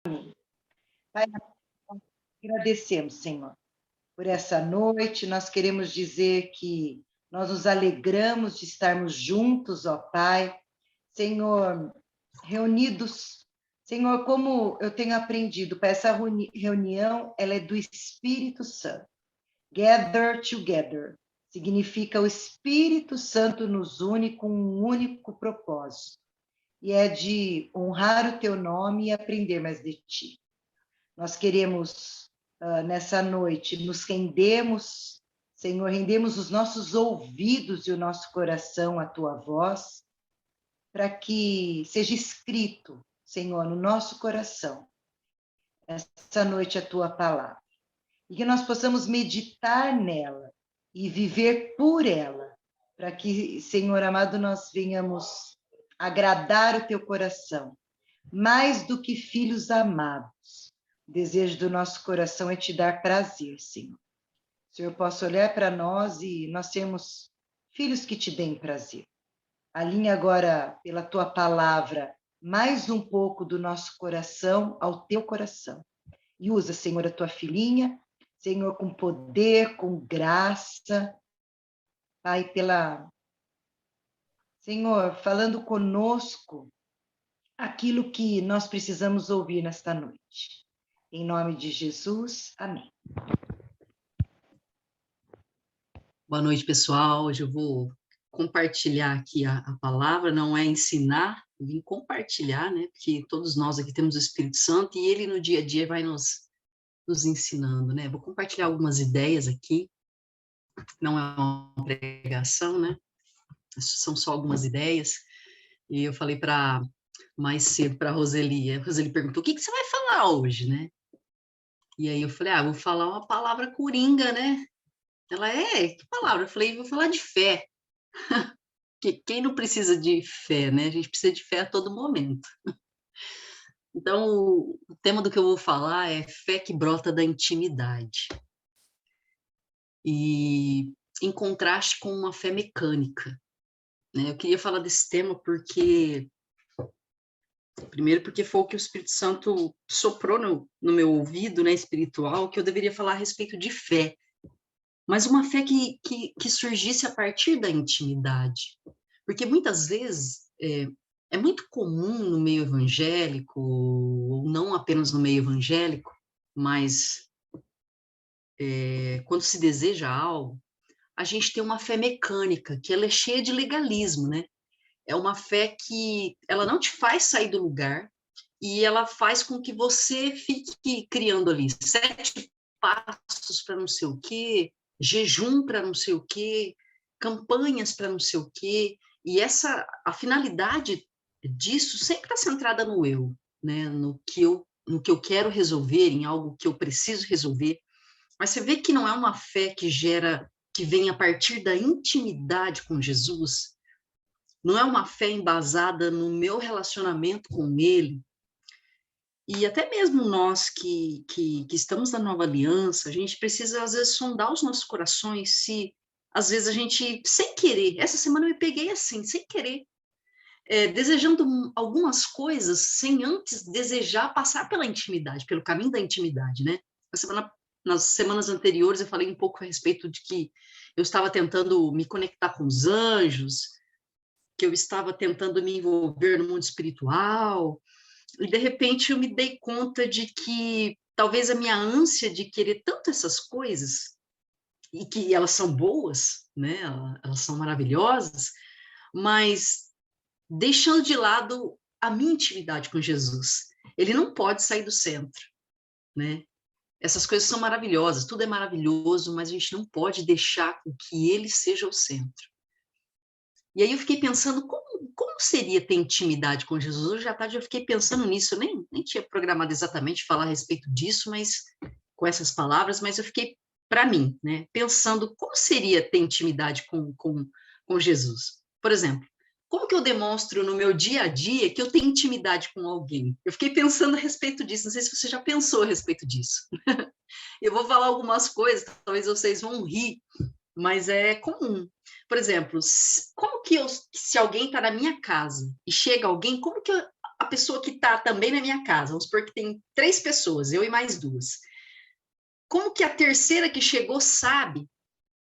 Pai, nós agradecemos, Senhor, por essa noite. Nós queremos dizer que nós nos alegramos de estarmos juntos, ó Pai. Senhor, reunidos. Senhor, como eu tenho aprendido, para essa reunião, ela é do Espírito Santo. Gather together. Significa o Espírito Santo nos une com um único propósito. E é de honrar o teu nome e aprender mais de ti. Nós queremos, nessa noite, nos rendemos, Senhor, rendemos os nossos ouvidos e o nosso coração à tua voz, para que seja escrito, Senhor, no nosso coração, essa noite a tua palavra. E que nós possamos meditar nela e viver por ela, para que, Senhor amado, nós venhamos agradar o teu coração, mais do que filhos amados. O desejo do nosso coração é te dar prazer, Senhor. O Senhor possa olhar para nós e nós sermos filhos que te deem prazer. Alinha agora, pela tua palavra, mais um pouco do nosso coração ao teu coração. E usa, Senhor, a tua filhinha, Senhor, com poder, com graça. Pai, Senhor, falando conosco aquilo que nós precisamos ouvir nesta noite. Em nome de Jesus, amém. Boa noite, pessoal. Hoje eu vou compartilhar aqui a palavra, não é ensinar, vim compartilhar, né? Porque todos nós aqui temos o Espírito Santo e ele no dia a dia vai nos ensinando, né? Vou compartilhar algumas ideias aqui, não é uma pregação, né? São só algumas ideias. E eu falei mais cedo para a Roseli perguntou, o que você vai falar hoje, né? E aí eu falei, vou falar uma palavra coringa, né? Ela, que palavra? Eu falei, vou falar de fé. Quem não precisa de fé, né? A gente precisa de fé a todo momento. Então, o tema do que eu vou falar é fé que brota da intimidade. E em contraste com uma fé mecânica, né? Eu queria falar desse tema primeiro porque foi o que o Espírito Santo soprou no meu ouvido, né, espiritual, que eu deveria falar a respeito de fé. Mas uma fé que surgisse a partir da intimidade. Porque muitas vezes é muito comum no meio evangélico, ou não apenas no meio evangélico, mas quando se deseja algo, a gente tem uma fé mecânica, que ela é cheia de legalismo, né? É uma fé que ela não te faz sair do lugar e ela faz com que você fique criando ali 7 passos para não sei o quê, jejum para não sei o quê, campanhas para não sei o quê, e a finalidade disso sempre está centrada no eu, né? No que eu quero resolver, em algo que eu preciso resolver. Mas você vê que não é uma fé que vem a partir da intimidade com Jesus, não é uma fé embasada no meu relacionamento com ele. E até mesmo nós que estamos na nova aliança, a gente precisa, às vezes, sondar os nossos corações se, às vezes, a gente, sem querer, essa semana eu me peguei assim, sem querer, desejando algumas coisas sem antes desejar passar pela intimidade, pelo caminho da intimidade, né? Nas semanas anteriores eu falei um pouco a respeito de que eu estava tentando me conectar com os anjos, que eu estava tentando me envolver no mundo espiritual, e de repente eu me dei conta de que talvez a minha ânsia de querer tanto essas coisas, e que elas são boas, né? Elas são maravilhosas, mas deixando de lado a minha intimidade com Jesus. Ele não pode sair do centro, né? Essas coisas são maravilhosas, tudo é maravilhoso, mas a gente não pode deixar com que ele seja o centro. E aí eu fiquei pensando, como seria ter intimidade com Jesus? Hoje à tarde eu fiquei pensando nisso, eu nem tinha programado exatamente falar a respeito disso, mas com essas palavras, mas eu fiquei, para mim, né, pensando como seria ter intimidade com Jesus. Por exemplo, como que eu demonstro no meu dia a dia que eu tenho intimidade com alguém? Eu fiquei pensando a respeito disso, não sei se você já pensou a respeito disso. Eu vou falar algumas coisas, talvez vocês vão rir, mas é comum. Por exemplo, como que se alguém está na minha casa e chega alguém, como que a pessoa que está também na minha casa, vamos supor que tem 3 pessoas, eu e mais 2. Como que a terceira que chegou sabe,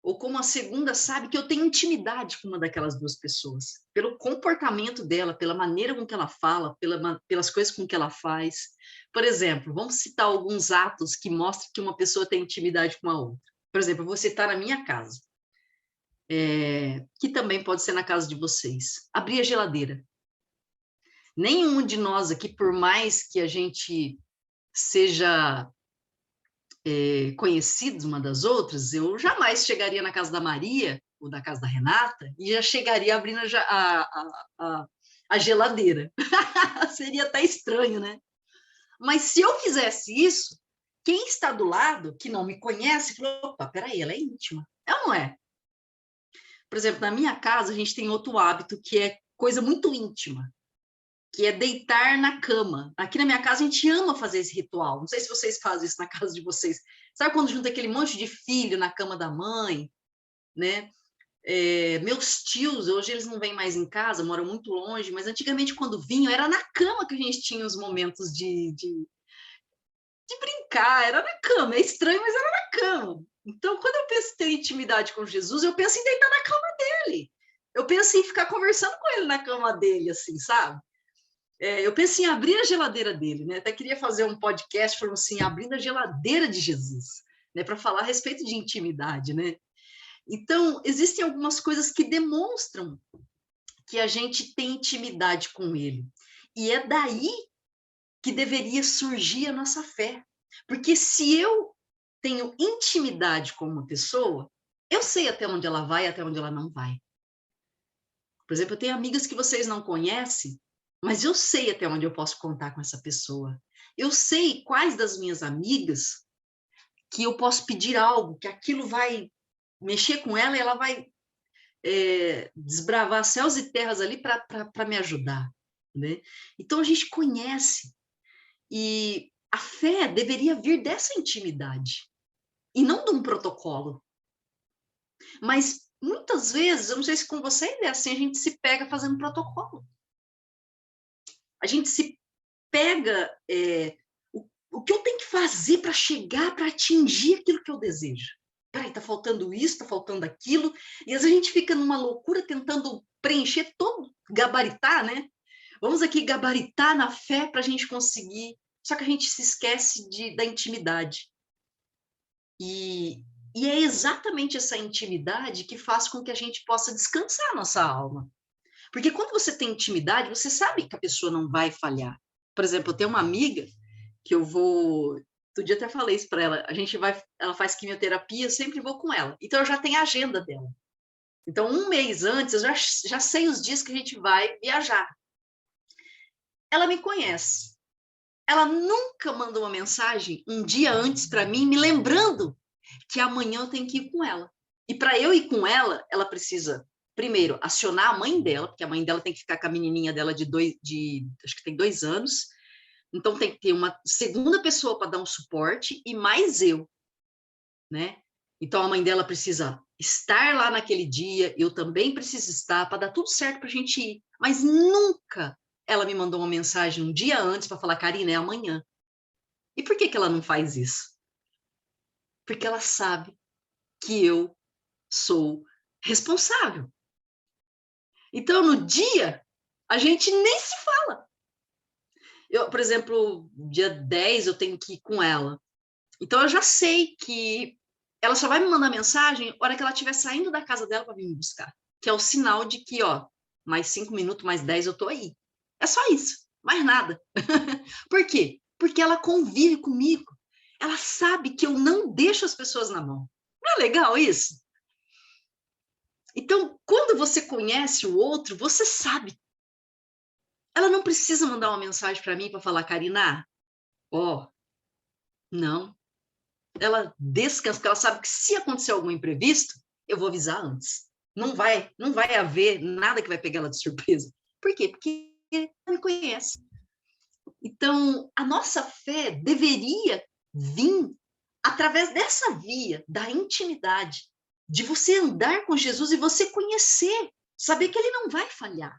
ou como a segunda sabe que eu tenho intimidade com uma daquelas 2 pessoas? Pelo comportamento dela, pela maneira com que ela fala, pelas coisas com que ela faz. Por exemplo, vamos citar alguns atos que mostram que uma pessoa tem intimidade com a outra. Por exemplo, eu vou citar na minha casa, que também pode ser na casa de vocês. Abrir a geladeira. Nenhum de nós aqui, por mais que a gente seja conhecidos uma das outras, eu jamais chegaria na casa da Maria ou na casa da Renata e já chegaria abrindo a geladeira. Seria até estranho, né? Mas se eu fizesse isso, quem está do lado, que não me conhece, falou, opa, peraí, ela é íntima. É ou não é? Por exemplo, na minha casa, a gente tem outro hábito que é coisa muito íntima, que é deitar na cama. Aqui na minha casa, a gente ama fazer esse ritual. Não sei se vocês fazem isso na casa de vocês. Sabe quando junta aquele monte de filho na cama da mãe, né? Meus tios, hoje eles não vêm mais em casa, moram muito longe, mas antigamente, quando vinham, era na cama que a gente tinha os momentos de brincar, era na cama. É estranho, mas era na cama. Então, quando eu penso em ter intimidade com Jesus, eu penso em deitar na cama dele. Eu penso em ficar conversando com ele na cama dele, assim, sabe? Eu penso em abrir a geladeira dele, né? Até queria fazer um podcast falando assim, abrindo a geladeira de Jesus, né? Para falar a respeito de intimidade, né? Então, existem algumas coisas que demonstram que a gente tem intimidade com ele. E é daí que deveria surgir a nossa fé. Porque se eu tenho intimidade com uma pessoa, eu sei até onde ela vai e até onde ela não vai. Por exemplo, eu tenho amigas que vocês não conhecem, mas eu sei até onde eu posso contar com essa pessoa. Eu sei quais das minhas amigas que eu posso pedir algo, que aquilo vai mexer com ela e ela vai desbravar céus e terras ali para me ajudar, né? Então a gente conhece e a fé deveria vir dessa intimidade e não de um protocolo. Mas muitas vezes, eu não sei se com você é assim, a gente se pega fazendo protocolo. A gente se pega o que eu tenho que fazer para chegar, para atingir aquilo que eu desejo. Peraí, tá faltando isso, tá faltando aquilo, e às vezes a gente fica numa loucura tentando preencher todo, gabaritar, né? Vamos aqui gabaritar na fé para a gente conseguir, só que a gente se esquece da intimidade. E é exatamente essa intimidade que faz com que a gente possa descansar a nossa alma. Porque quando você tem intimidade, você sabe que a pessoa não vai falhar. Por exemplo, eu tenho uma amiga que eu vou... Outro dia até falei isso para ela. Ela faz quimioterapia, eu sempre vou com ela. Então, eu já tenho a agenda dela. Então, um mês antes, eu já sei os dias que a gente vai viajar. Ela me conhece. Ela nunca mandou uma mensagem um dia antes para mim, me lembrando que amanhã eu tenho que ir com ela. E para eu ir com ela, ela precisa, primeiro, acionar a mãe dela, porque a mãe dela tem que ficar com a menininha dela acho que tem 2 anos. Então, tem que ter uma segunda pessoa para dar um suporte e mais eu, né? Então, a mãe dela precisa estar lá naquele dia, eu também preciso estar, para dar tudo certo para a gente ir. Mas nunca ela me mandou uma mensagem um dia antes para falar, Karina, é amanhã. E por que ela não faz isso? Porque ela sabe que eu sou responsável. Então, no dia, a gente nem se fala. Por exemplo, dia 10 eu tenho que ir com ela. Então, eu já sei que ela só vai me mandar mensagem na hora que ela estiver saindo da casa dela para vir me buscar. Que é o sinal de que, mais 5 minutos, mais 10 eu tô aí. É só isso, mais nada. Por quê? Porque ela convive comigo. Ela sabe que eu não deixo as pessoas na mão. Não é legal isso? Então, quando você conhece o outro, você sabe. Ela não precisa mandar uma mensagem para mim para falar, Karina, não. Ela descansa, porque ela sabe que se acontecer algum imprevisto, eu vou avisar antes. Não vai haver nada que vai pegar ela de surpresa. Por quê? Porque ela me conhece. Então, a nossa fé deveria vir através dessa via da intimidade, de você andar com Jesus e você conhecer, saber que ele não vai falhar.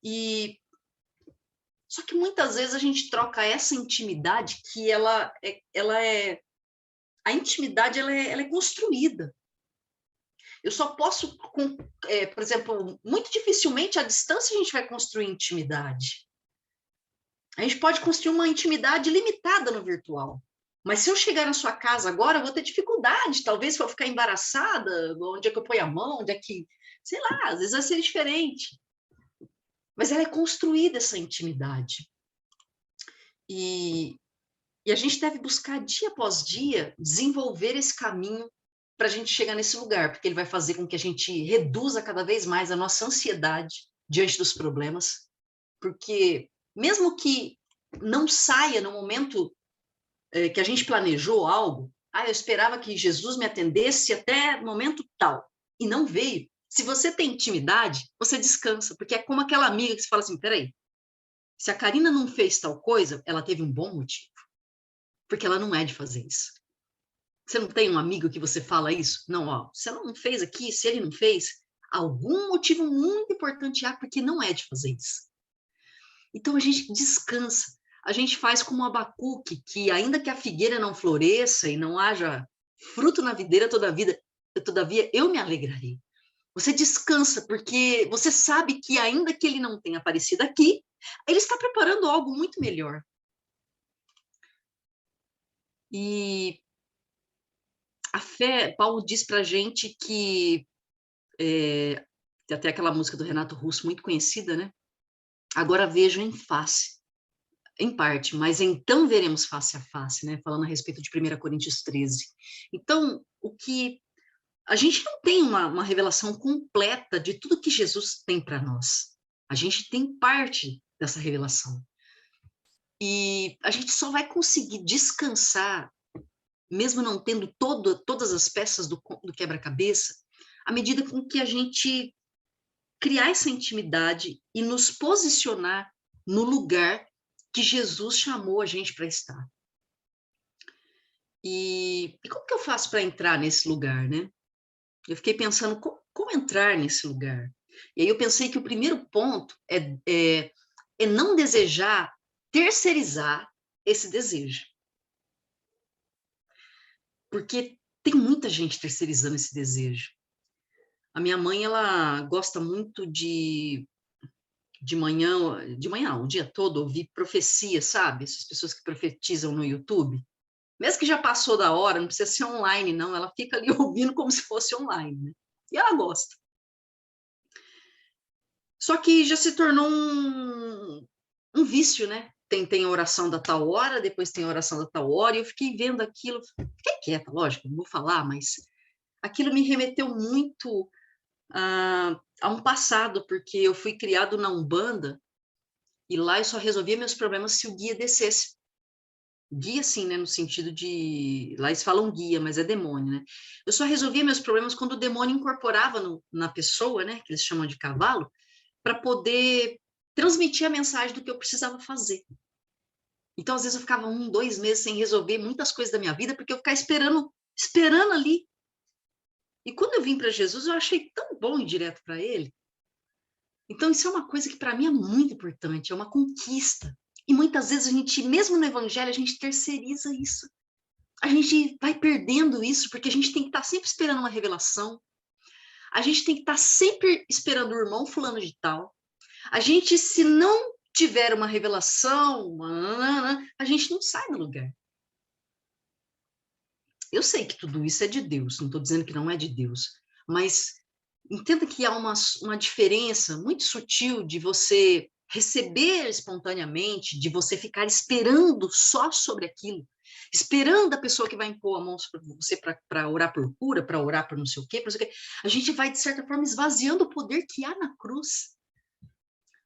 E Só que muitas vezes a gente troca essa intimidade que a intimidade ela é construída. Eu só posso, por exemplo, muito dificilmente à distância a gente vai construir intimidade. A gente pode construir uma intimidade limitada no virtual. Mas se eu chegar na sua casa agora, eu vou ter dificuldade, talvez vou ficar embaraçada, onde é que eu ponho a mão, onde é que, sei lá, às vezes vai ser diferente. Mas ela é construída, essa intimidade. E a gente deve buscar, dia após dia, desenvolver esse caminho para a gente chegar nesse lugar, porque ele vai fazer com que a gente reduza cada vez mais a nossa ansiedade diante dos problemas, porque mesmo que não saia no momento que a gente planejou algo, eu esperava que Jesus me atendesse até o momento tal, e não veio. Se você tem intimidade, você descansa, porque é como aquela amiga que você fala assim, peraí, se a Karina não fez tal coisa, ela teve um bom motivo, porque ela não é de fazer isso. Você não tem um amigo que você fala isso? Não, ó, se ela não fez aqui, se ele não fez, algum motivo muito importante há, porque não é de fazer isso. Então a gente descansa, a gente faz como o Abacuque, que ainda que a figueira não floresça e não haja fruto na videira todavia eu me alegrarei. Você descansa, porque você sabe que ainda que ele não tenha aparecido aqui, ele está preparando algo muito melhor. E a fé, Paulo diz para a gente que, tem até aquela música do Renato Russo, muito conhecida, né? Agora vejo em face, em parte, mas então veremos face a face, né? Falando a respeito de 1 Coríntios 13. Então, a gente não tem uma revelação completa de tudo que Jesus tem para nós. A gente tem parte dessa revelação. E a gente só vai conseguir descansar, mesmo não tendo todas as peças do quebra-cabeça, à medida com que a gente criar essa intimidade e nos posicionar no lugar que Jesus chamou a gente para estar. E como que eu faço para entrar nesse lugar, né? Eu fiquei pensando como entrar nesse lugar. E aí eu pensei que o primeiro ponto é não desejar terceirizar esse desejo. Porque tem muita gente terceirizando esse desejo. A minha mãe, ela gosta muito de manhã, o dia todo, ouvir profecia, sabe? Essas pessoas que profetizam no YouTube. Mesmo que já passou da hora, não precisa ser online, não. Ela fica ali ouvindo como se fosse online, né? E ela gosta. Só que já se tornou um vício, né? Tem a oração da tal hora, depois tem a oração da tal hora, e eu fiquei vendo aquilo, fiquei quieta, lógico, não vou falar, mas aquilo me remeteu muito a um passado, porque eu fui criado na Umbanda, e lá eu só resolvia meus problemas se o guia descesse. Guia, sim, né, no sentido de... Lá eles falam guia, mas é demônio, né? Eu só resolvia meus problemas quando o demônio incorporava na pessoa, né, que eles chamam de cavalo, para poder transmitir a mensagem do que eu precisava fazer. Então, às vezes, eu ficava 1, 2 meses sem resolver muitas coisas da minha vida, porque eu ficava esperando ali. E quando eu vim para Jesus, eu achei tão bom ir direto para ele. Então, isso é uma coisa que para mim é muito importante, é uma conquista. E muitas vezes a gente, mesmo no evangelho, a gente terceiriza isso. A gente vai perdendo isso, porque a gente tem que estar sempre esperando uma revelação. A gente tem que estar sempre esperando o irmão fulano de tal. A gente, se não tiver uma revelação, a gente não sai do lugar. Eu sei que tudo isso é de Deus, não estou dizendo que não é de Deus, mas entenda que há uma diferença muito sutil de você receber espontaneamente, de você ficar esperando só sobre aquilo, esperando a pessoa que vai impor a mão sobre você para orar por cura, para orar por não sei o quê, a gente vai, de certa forma, esvaziando o poder que há na cruz.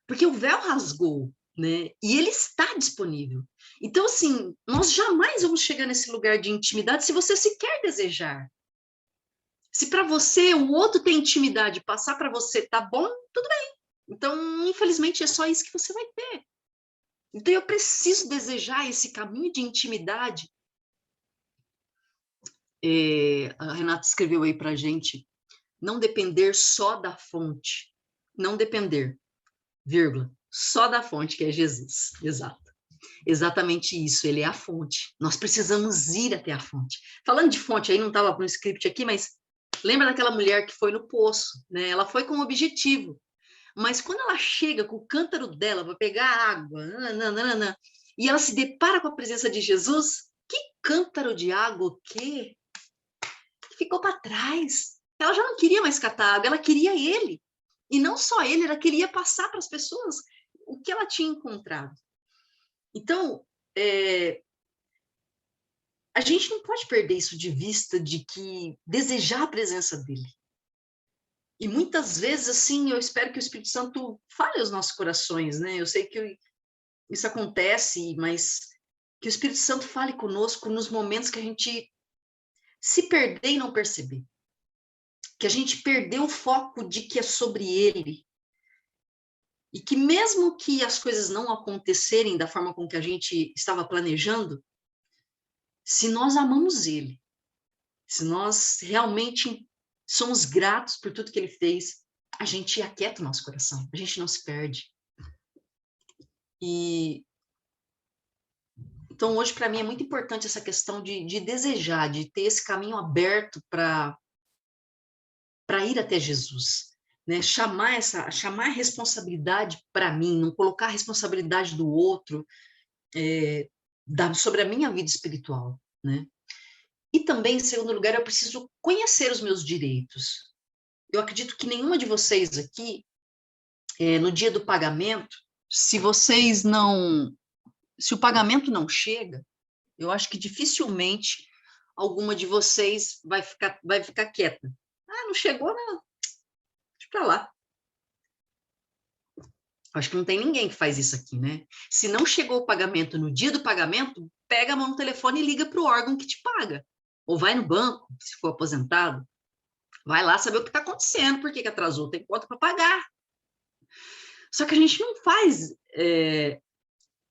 Porque o véu rasgou, né? E ele está disponível. Então, assim, nós jamais vamos chegar nesse lugar de intimidade se você sequer desejar. Se para você o outro tem intimidade, passar para você tá bom, tudo bem. Então, infelizmente, é só isso que você vai ter. Então, eu preciso desejar esse caminho de intimidade. A Renata escreveu aí para a gente, não depender só da fonte. Não depender, vírgula. só da fonte, que é Jesus. Exato. Exatamente isso, ele é a fonte. Nós precisamos ir até a fonte. Falando de fonte, aí não estava no script aqui, mas lembra daquela mulher que foi no poço, né? Ela foi com um objetivo, mas quando ela chega com o cântaro dela para pegar água, nananana, e ela se depara com a presença de Jesus, que cântaro de água o quê? Ficou para trás. Ela já não queria mais catar água, ela queria ele. E não só ele, ela queria passar para as pessoas o que ela tinha encontrado. Então, a gente não pode perder isso de vista, de que desejar a presença dele. E muitas vezes, assim, eu espero que o Espírito Santo fale aos nossos corações, né? Eu sei que isso acontece, mas que o Espírito Santo fale conosco nos momentos que a gente se perder e não perceber. Que a gente perdeu o foco de que é sobre ele. E que mesmo que as coisas não acontecerem da forma com que a gente estava planejando, se nós amamos ele, se nós realmente somos gratos por tudo que ele fez, a gente aquieta o nosso coração, a gente não se perde. E então hoje para mim é muito importante essa questão de desejar, de ter esse caminho aberto para ir até Jesus, né? Chamar a responsabilidade para mim, não colocar a responsabilidade do outro sobre a minha vida espiritual, né? E também, em segundo lugar, eu preciso conhecer os meus direitos. Eu acredito que nenhuma de vocês aqui, no dia do pagamento, se o pagamento não chega, eu acho que dificilmente alguma de vocês vai ficar quieta. Ah, não chegou, não. Deixa pra lá. Acho que não tem ninguém que faz isso aqui, né? Se não chegou o pagamento no dia do pagamento, pega a mão no telefone e liga para o órgão que te paga. Ou vai no banco, se for aposentado. Vai lá saber o que está acontecendo, por que atrasou, tem conta para pagar. Só que a gente não faz,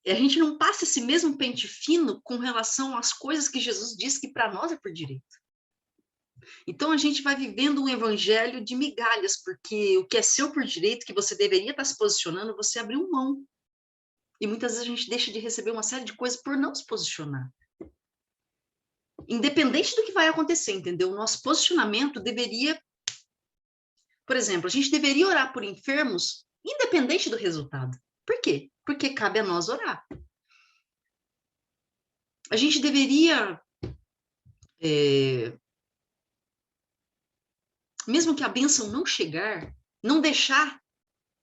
a gente não passa esse mesmo pente fino com relação às coisas que Jesus disse que para nós é por direito. Então a gente vai vivendo um evangelho de migalhas, porque o que é seu por direito, que você deveria estar se posicionando, você abriu mão. E muitas vezes a gente deixa de receber uma série de coisas por não se posicionar. Independente do que vai acontecer, entendeu? O nosso posicionamento deveria... Por exemplo, a gente deveria orar por enfermos independente do resultado. Por quê? Porque cabe a nós orar. A gente deveria... mesmo que a bênção não chegar, não deixar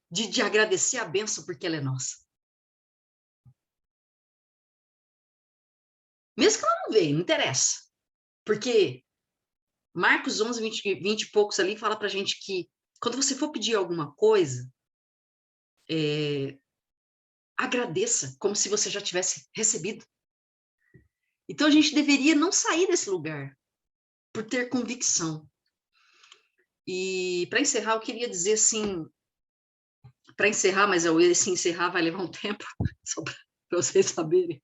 de agradecer a bênção porque ela é nossa. Mesmo que ela não veio, não interessa. Porque Marcos 11, 20 e poucos ali fala pra gente que quando você for pedir alguma coisa, agradeça como se você já tivesse recebido. Então a gente deveria não sair desse lugar por ter convicção. E para encerrar, eu queria dizer assim, para encerrar, mas esse encerrar vai levar um tempo, só para vocês saberem,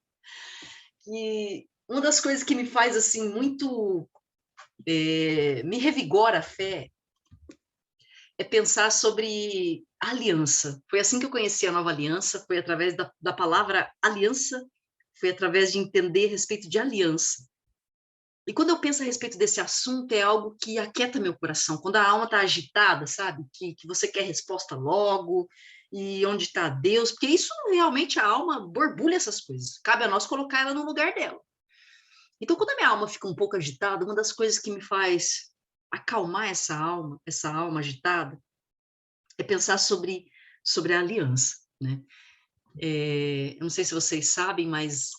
que uma das coisas que me faz assim muito, me revigora a fé, é pensar sobre aliança. Foi assim que eu conheci a nova aliança, foi através da palavra aliança, foi através de entender a respeito de aliança. E quando eu penso a respeito desse assunto, é algo que aquieta meu coração. Quando a alma está agitada, sabe? Que você quer resposta logo, e onde está Deus, porque isso realmente a alma borbulha essas coisas. Cabe a nós colocar ela no lugar dela. Então, quando a minha alma fica um pouco agitada, uma das coisas que me faz acalmar essa alma agitada, é pensar sobre a aliança, né? Eu não sei se vocês sabem, mas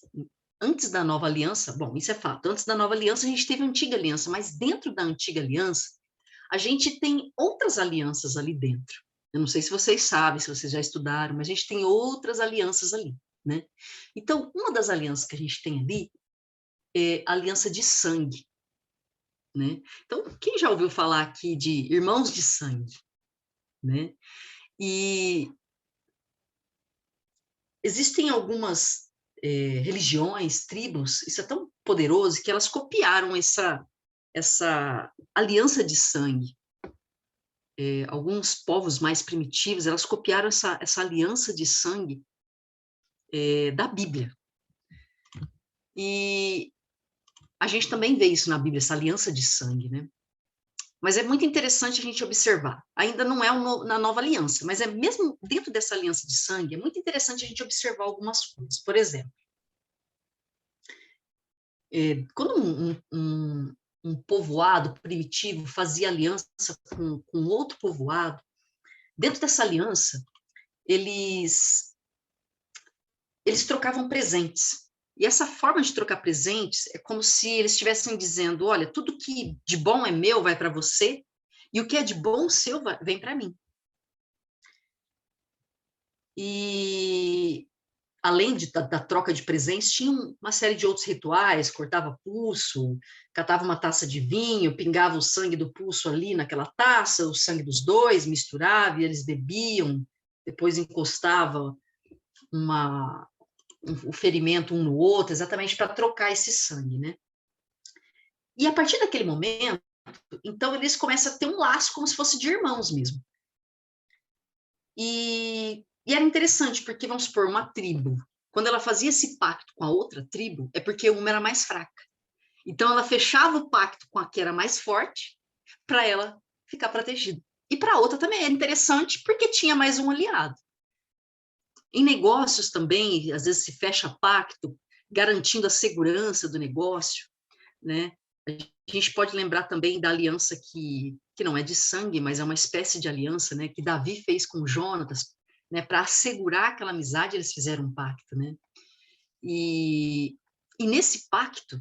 antes da nova aliança, bom, isso é fato, antes da nova aliança a gente teve a antiga aliança, mas dentro da antiga aliança, a gente tem outras alianças ali dentro. Eu não sei se vocês sabem, se vocês já estudaram, mas a gente tem outras alianças ali, né? Então, uma das alianças que a gente tem ali é a aliança de sangue, né? Então, quem já ouviu falar aqui de irmãos de sangue, né? E existem algumas religiões, tribos, isso é tão poderoso que elas copiaram essa aliança de sangue. alguns povos mais primitivos, elas copiaram essa aliança de sangue da Bíblia. E a gente também vê isso na Bíblia, essa aliança de sangue, né? Mas é muito interessante a gente observar. Ainda não é na nova aliança, mas é mesmo dentro dessa aliança de sangue, é muito interessante a gente observar algumas coisas. Por exemplo, quando um povoado primitivo fazia aliança com outro povoado, dentro dessa aliança, eles trocavam presentes. E essa forma de trocar presentes é como se eles estivessem dizendo, olha, tudo que de bom é meu vai para você, e o que é de bom seu vem para mim. E além da troca de presentes, tinha uma série de outros rituais, cortava pulso, catava uma taça de vinho, pingava o sangue do pulso ali naquela taça, o sangue dos dois, misturava e eles bebiam, depois encostava o ferimento um no outro, exatamente para trocar esse sangue, né? E a partir daquele momento, então eles começam a ter um laço como se fosse de irmãos mesmo. E era interessante, porque, vamos supor, uma tribo, quando ela fazia esse pacto com a outra tribo, é porque uma era mais fraca. Então, ela fechava o pacto com a que era mais forte, para ela ficar protegida. E para a outra também era interessante, porque tinha mais um aliado. Em negócios também, às vezes se fecha pacto, garantindo a segurança do negócio, né? A gente pode lembrar também da aliança que não é de sangue, mas é uma espécie de aliança, né, que Davi fez com Jonatas, né, para assegurar aquela amizade, eles fizeram um pacto, né? E nesse pacto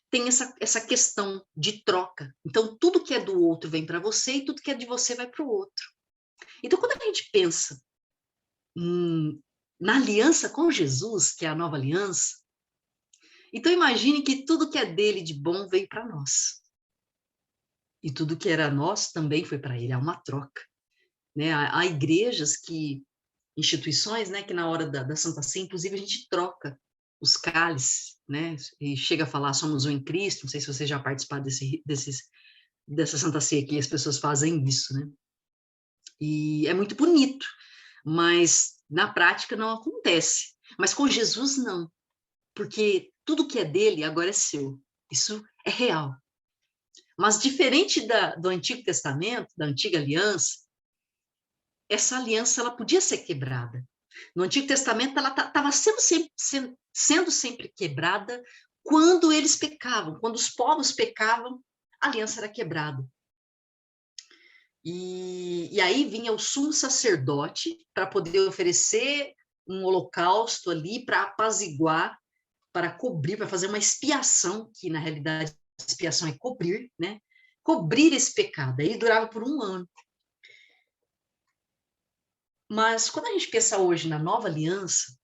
tem essa questão de troca. Então, tudo que é do outro vem para você e tudo que é de você vai para o outro. Então, quando a gente pensa na aliança com Jesus, que é a nova aliança, então imagine que tudo que é dele de bom veio para nós. E tudo que era nosso também foi para ele, é uma troca. Né? Há igrejas instituições, né, que na hora da Santa Ceia, inclusive, a gente troca os cálices, né, e chega a falar, somos um em Cristo, não sei se você já participou dessa Santa Ceia que as pessoas fazem isso, né, e é muito bonito, mas na prática não acontece. Mas com Jesus, não, porque tudo que é dele agora é seu, isso é real. Mas diferente do Antigo Testamento, da Antiga Aliança, essa aliança ela podia ser quebrada. No Antigo Testamento, ela estava sendo sempre quebrada quando eles pecavam. Quando os povos pecavam, a aliança era quebrada. E aí vinha o sumo sacerdote para poder oferecer um holocausto ali para apaziguar, para cobrir, para fazer uma expiação, que na realidade a expiação é cobrir, né? Cobrir esse pecado. Aí durava por 1 ano. Mas quando a gente pensa hoje na nova aliança,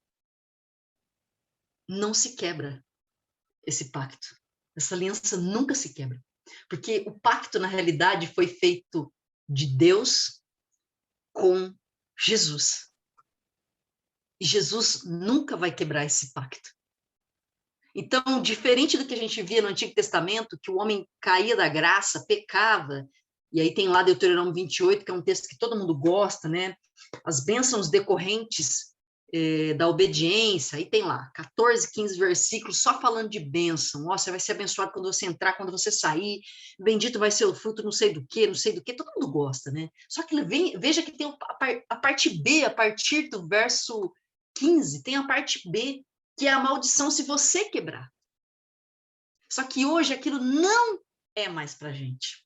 não se quebra esse pacto. Essa aliança nunca se quebra. Porque o pacto, na realidade, foi feito de Deus com Jesus. E Jesus nunca vai quebrar esse pacto. Então, diferente do que a gente via no Antigo Testamento, que o homem caía da graça, pecava, e aí tem lá Deuteronômio 28, que é um texto que todo mundo gosta, né? As bênçãos decorrentes da obediência, aí tem lá 14, 15 versículos só falando de bênção. Ó, você vai ser abençoado quando você entrar, quando você sair, bendito vai ser o fruto, não sei do que, todo mundo gosta, né? Só que veja que tem a parte B, a partir do verso 15, tem a parte B, que é a maldição se você quebrar. Só que hoje aquilo não é mais pra gente.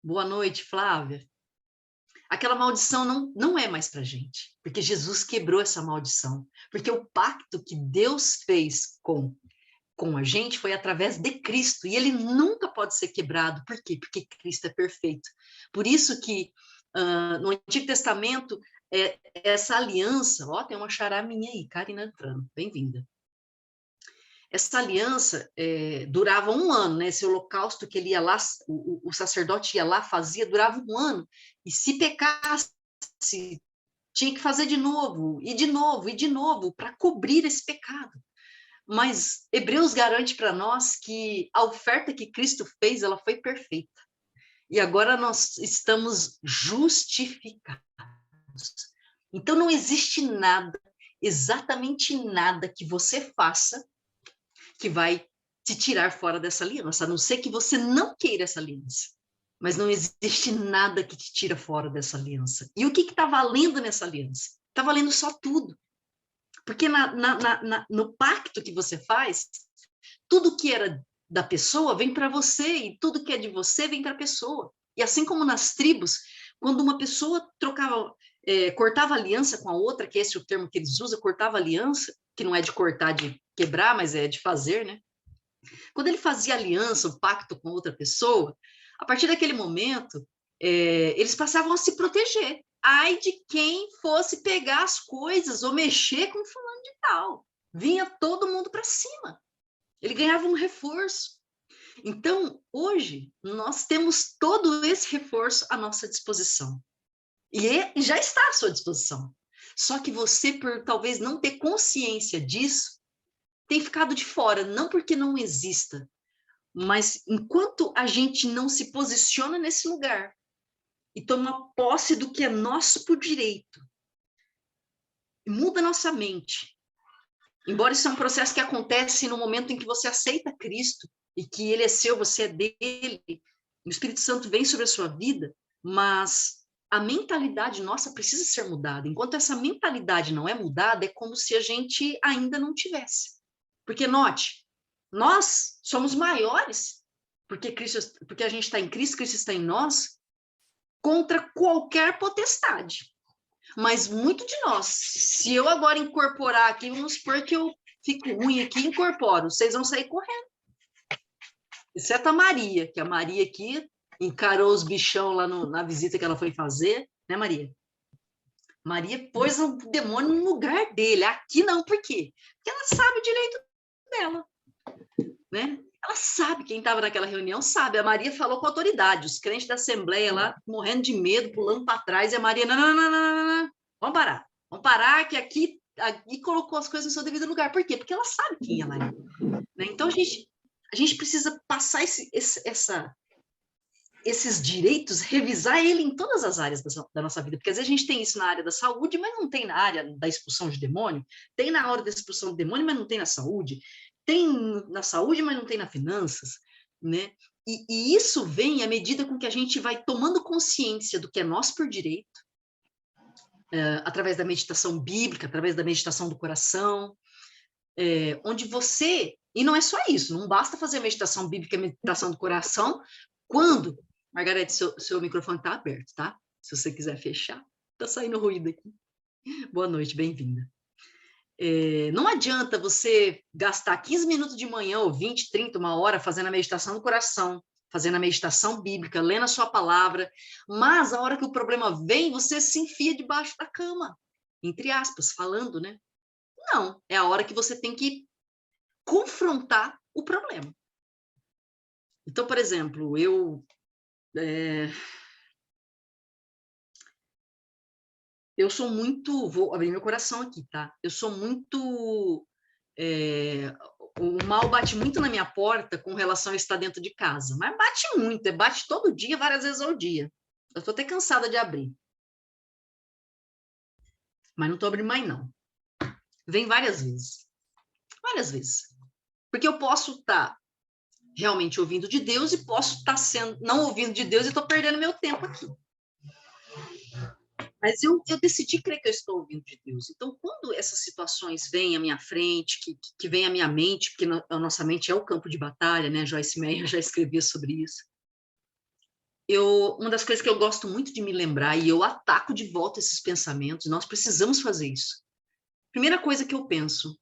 Boa noite, Flávia. Aquela maldição não é mais pra gente, porque Jesus quebrou essa maldição. Porque o pacto que Deus fez com a gente foi através de Cristo, e ele nunca pode ser quebrado. Por quê? Porque Cristo é perfeito. Por isso que no Antigo Testamento, essa aliança, ó, tem uma xará minha aí, Karina entrando, bem-vinda. Essa aliança durava 1 ano, né? Esse holocausto que ele ia lá, o sacerdote ia lá, fazia, durava 1 ano. E se pecasse, tinha que fazer de novo, e de novo, e de novo, para cobrir esse pecado. Mas Hebreus garante para nós que a oferta que Cristo fez, ela foi perfeita. E agora nós estamos justificados. Então não existe nada, exatamente nada que você faça que vai te tirar fora dessa aliança, a não ser que você não queira essa aliança. Mas não existe nada que te tira fora dessa aliança. E o que está valendo nessa aliança? Está valendo só tudo. Porque no pacto que você faz, tudo que era da pessoa vem para você, e tudo que é de você vem para a pessoa. E assim como nas tribos, quando uma pessoa cortava aliança com a outra, que esse é o termo que eles usam, cortava aliança, que não é de cortar, de quebrar, mas é de fazer, né? Quando ele fazia aliança, um pacto com outra pessoa, a partir daquele momento, eles passavam a se proteger. Ai de quem fosse pegar as coisas ou mexer com fulano de tal. Vinha todo mundo para cima. Ele ganhava um reforço. Então, hoje, nós temos todo esse reforço à nossa disposição. E já está à sua disposição. Só que você, por talvez não ter consciência disso, tem ficado de fora, não porque não exista, mas enquanto a gente não se posiciona nesse lugar e toma posse do que é nosso por direito, muda nossa mente. Embora isso é um processo que acontece no momento em que você aceita Cristo e que Ele é seu, você é dele, o Espírito Santo vem sobre a sua vida, mas a mentalidade nossa precisa ser mudada. Enquanto essa mentalidade não é mudada, é como se a gente ainda não tivesse. Porque, note, nós somos maiores porque a gente está em Cristo, Cristo está em nós, contra qualquer potestade. Mas muito de nós, se eu agora incorporar aqui, vamos supor que eu fico ruim aqui e incorporo, vocês vão sair correndo. Exceto a Maria, que a Maria aqui encarou os bichão lá na visita que ela foi fazer, né, Maria? Maria pôs o demônio no lugar dele. Aqui não, por quê? Porque ela sabe o direito dela, né? Ela sabe, quem estava naquela reunião sabe. A Maria falou com autoridade, os crentes da Assembleia lá, morrendo de medo, pulando para trás, e a Maria, não, vamos parar, que aqui colocou as coisas no seu devido lugar. Por quê? Porque ela sabe quem ela é. Né? Então, a gente precisa passar esses direitos, revisar ele em todas as áreas da nossa vida, porque às vezes a gente tem isso na área da saúde, mas não tem na área da expulsão de demônio, tem na hora da expulsão de demônio, mas não tem na saúde, tem na saúde, mas não tem nas finanças, né? E isso vem à medida com que a gente vai tomando consciência do que é nosso por direito, através da meditação bíblica, através da meditação do coração, onde você... E não é só isso, não basta fazer a meditação bíblica e a meditação do coração quando... Margarete, seu microfone está aberto, tá? Se você quiser fechar, está saindo ruído aqui. Boa noite, bem-vinda. Não adianta você gastar 15 minutos de manhã, ou 20, 30, uma hora, fazendo a meditação do coração, fazendo a meditação bíblica, lendo a sua palavra, mas a hora que o problema vem, você se enfia debaixo da cama, entre aspas, falando, né? Não, é a hora que você tem que confrontar o problema. Então, por exemplo, eu sou muito... Vou abrir meu coração aqui, tá? Eu sou muito... o mal bate muito na minha porta com relação a estar dentro de casa. Mas bate muito, bate todo dia, várias vezes ao dia. Eu estou até cansada de abrir. Mas não estou abrindo mais, não. Vem várias vezes. Várias vezes. Porque eu posso estar realmente ouvindo de Deus e posso estar não ouvindo de Deus e estou perdendo meu tempo aqui. Mas eu decidi crer que eu estou ouvindo de Deus. Então, quando essas situações vêm à minha frente, que vêm à minha mente, porque a nossa mente é o campo de batalha, né? Joyce Meyer já escrevia sobre isso. Uma das coisas que eu gosto muito de me lembrar, e eu ataco de volta esses pensamentos, nós precisamos fazer isso. Primeira coisa que eu penso,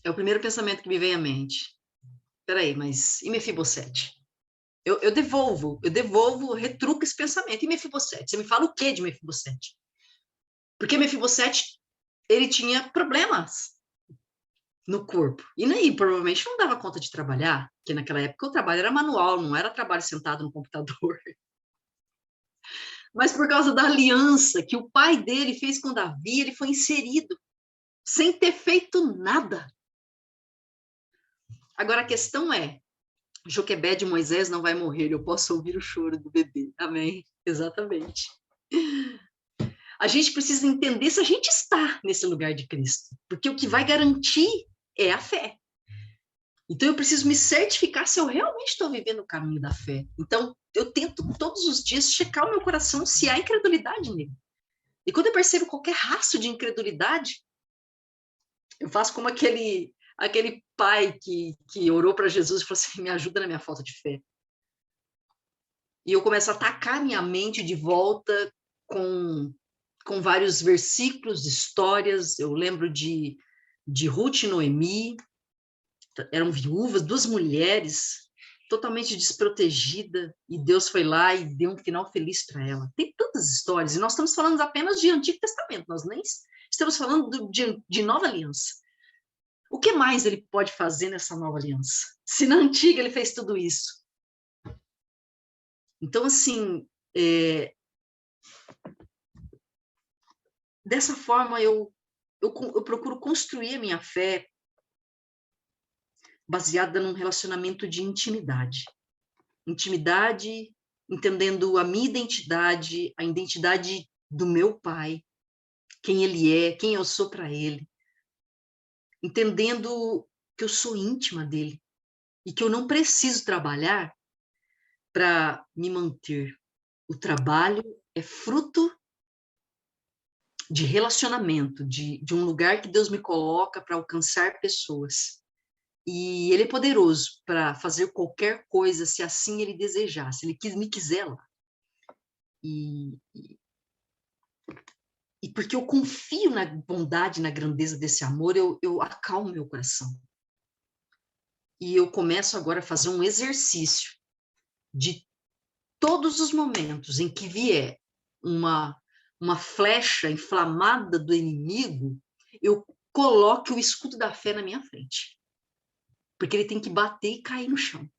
é o primeiro pensamento que me vem à mente. Peraí, mas e Mefibosete? Eu devolvo, retruco esse pensamento. E Mefibosete? Você me fala o que de Mefibosete? Porque Mefibosete, ele tinha problemas no corpo. E aí, provavelmente não dava conta de trabalhar, porque naquela época o trabalho era manual, não era trabalho sentado no computador. Mas por causa da aliança que o pai dele fez com Davi, ele foi inserido, sem ter feito nada. Agora, a questão é, Joquebede e Moisés não vai morrer, eu posso ouvir o choro do bebê. Amém? Exatamente. A gente precisa entender se a gente está nesse lugar de Cristo, porque o que vai garantir é a fé. Então, eu preciso me certificar se eu realmente estou vivendo o caminho da fé. Então, eu tento todos os dias checar o meu coração se há incredulidade nele. E quando eu percebo qualquer rastro de incredulidade, eu faço como aquele pai que orou para Jesus e falou assim, me ajuda na minha falta de fé. E eu começo a atacar minha mente de volta com vários versículos, histórias. Eu lembro de Ruth e Noemi, eram viúvas, duas mulheres totalmente desprotegida, e Deus foi lá e deu um final feliz para ela. Tem tantas histórias, e nós estamos falando apenas de Antigo Testamento, nós nem estamos falando de Nova Aliança. O que mais ele pode fazer nessa Nova Aliança? Se na Antiga ele fez tudo isso. Então, assim, dessa forma eu procuro construir a minha fé baseada num relacionamento de intimidade. Intimidade, entendendo a minha identidade, a identidade do meu pai, quem ele é, quem eu sou para ele. Entendendo que eu sou íntima dele e que eu não preciso trabalhar para me manter. O trabalho é fruto de relacionamento, de um lugar que Deus me coloca para alcançar pessoas. E ele é poderoso para fazer qualquer coisa, se assim ele desejar, se ele me quiser lá. E porque eu confio na bondade, na grandeza desse amor, eu acalmo meu coração. E eu começo agora a fazer um exercício de todos os momentos em que vier uma flecha inflamada do inimigo, eu coloque o escudo da fé na minha frente. Porque ele tem que bater e cair no chão.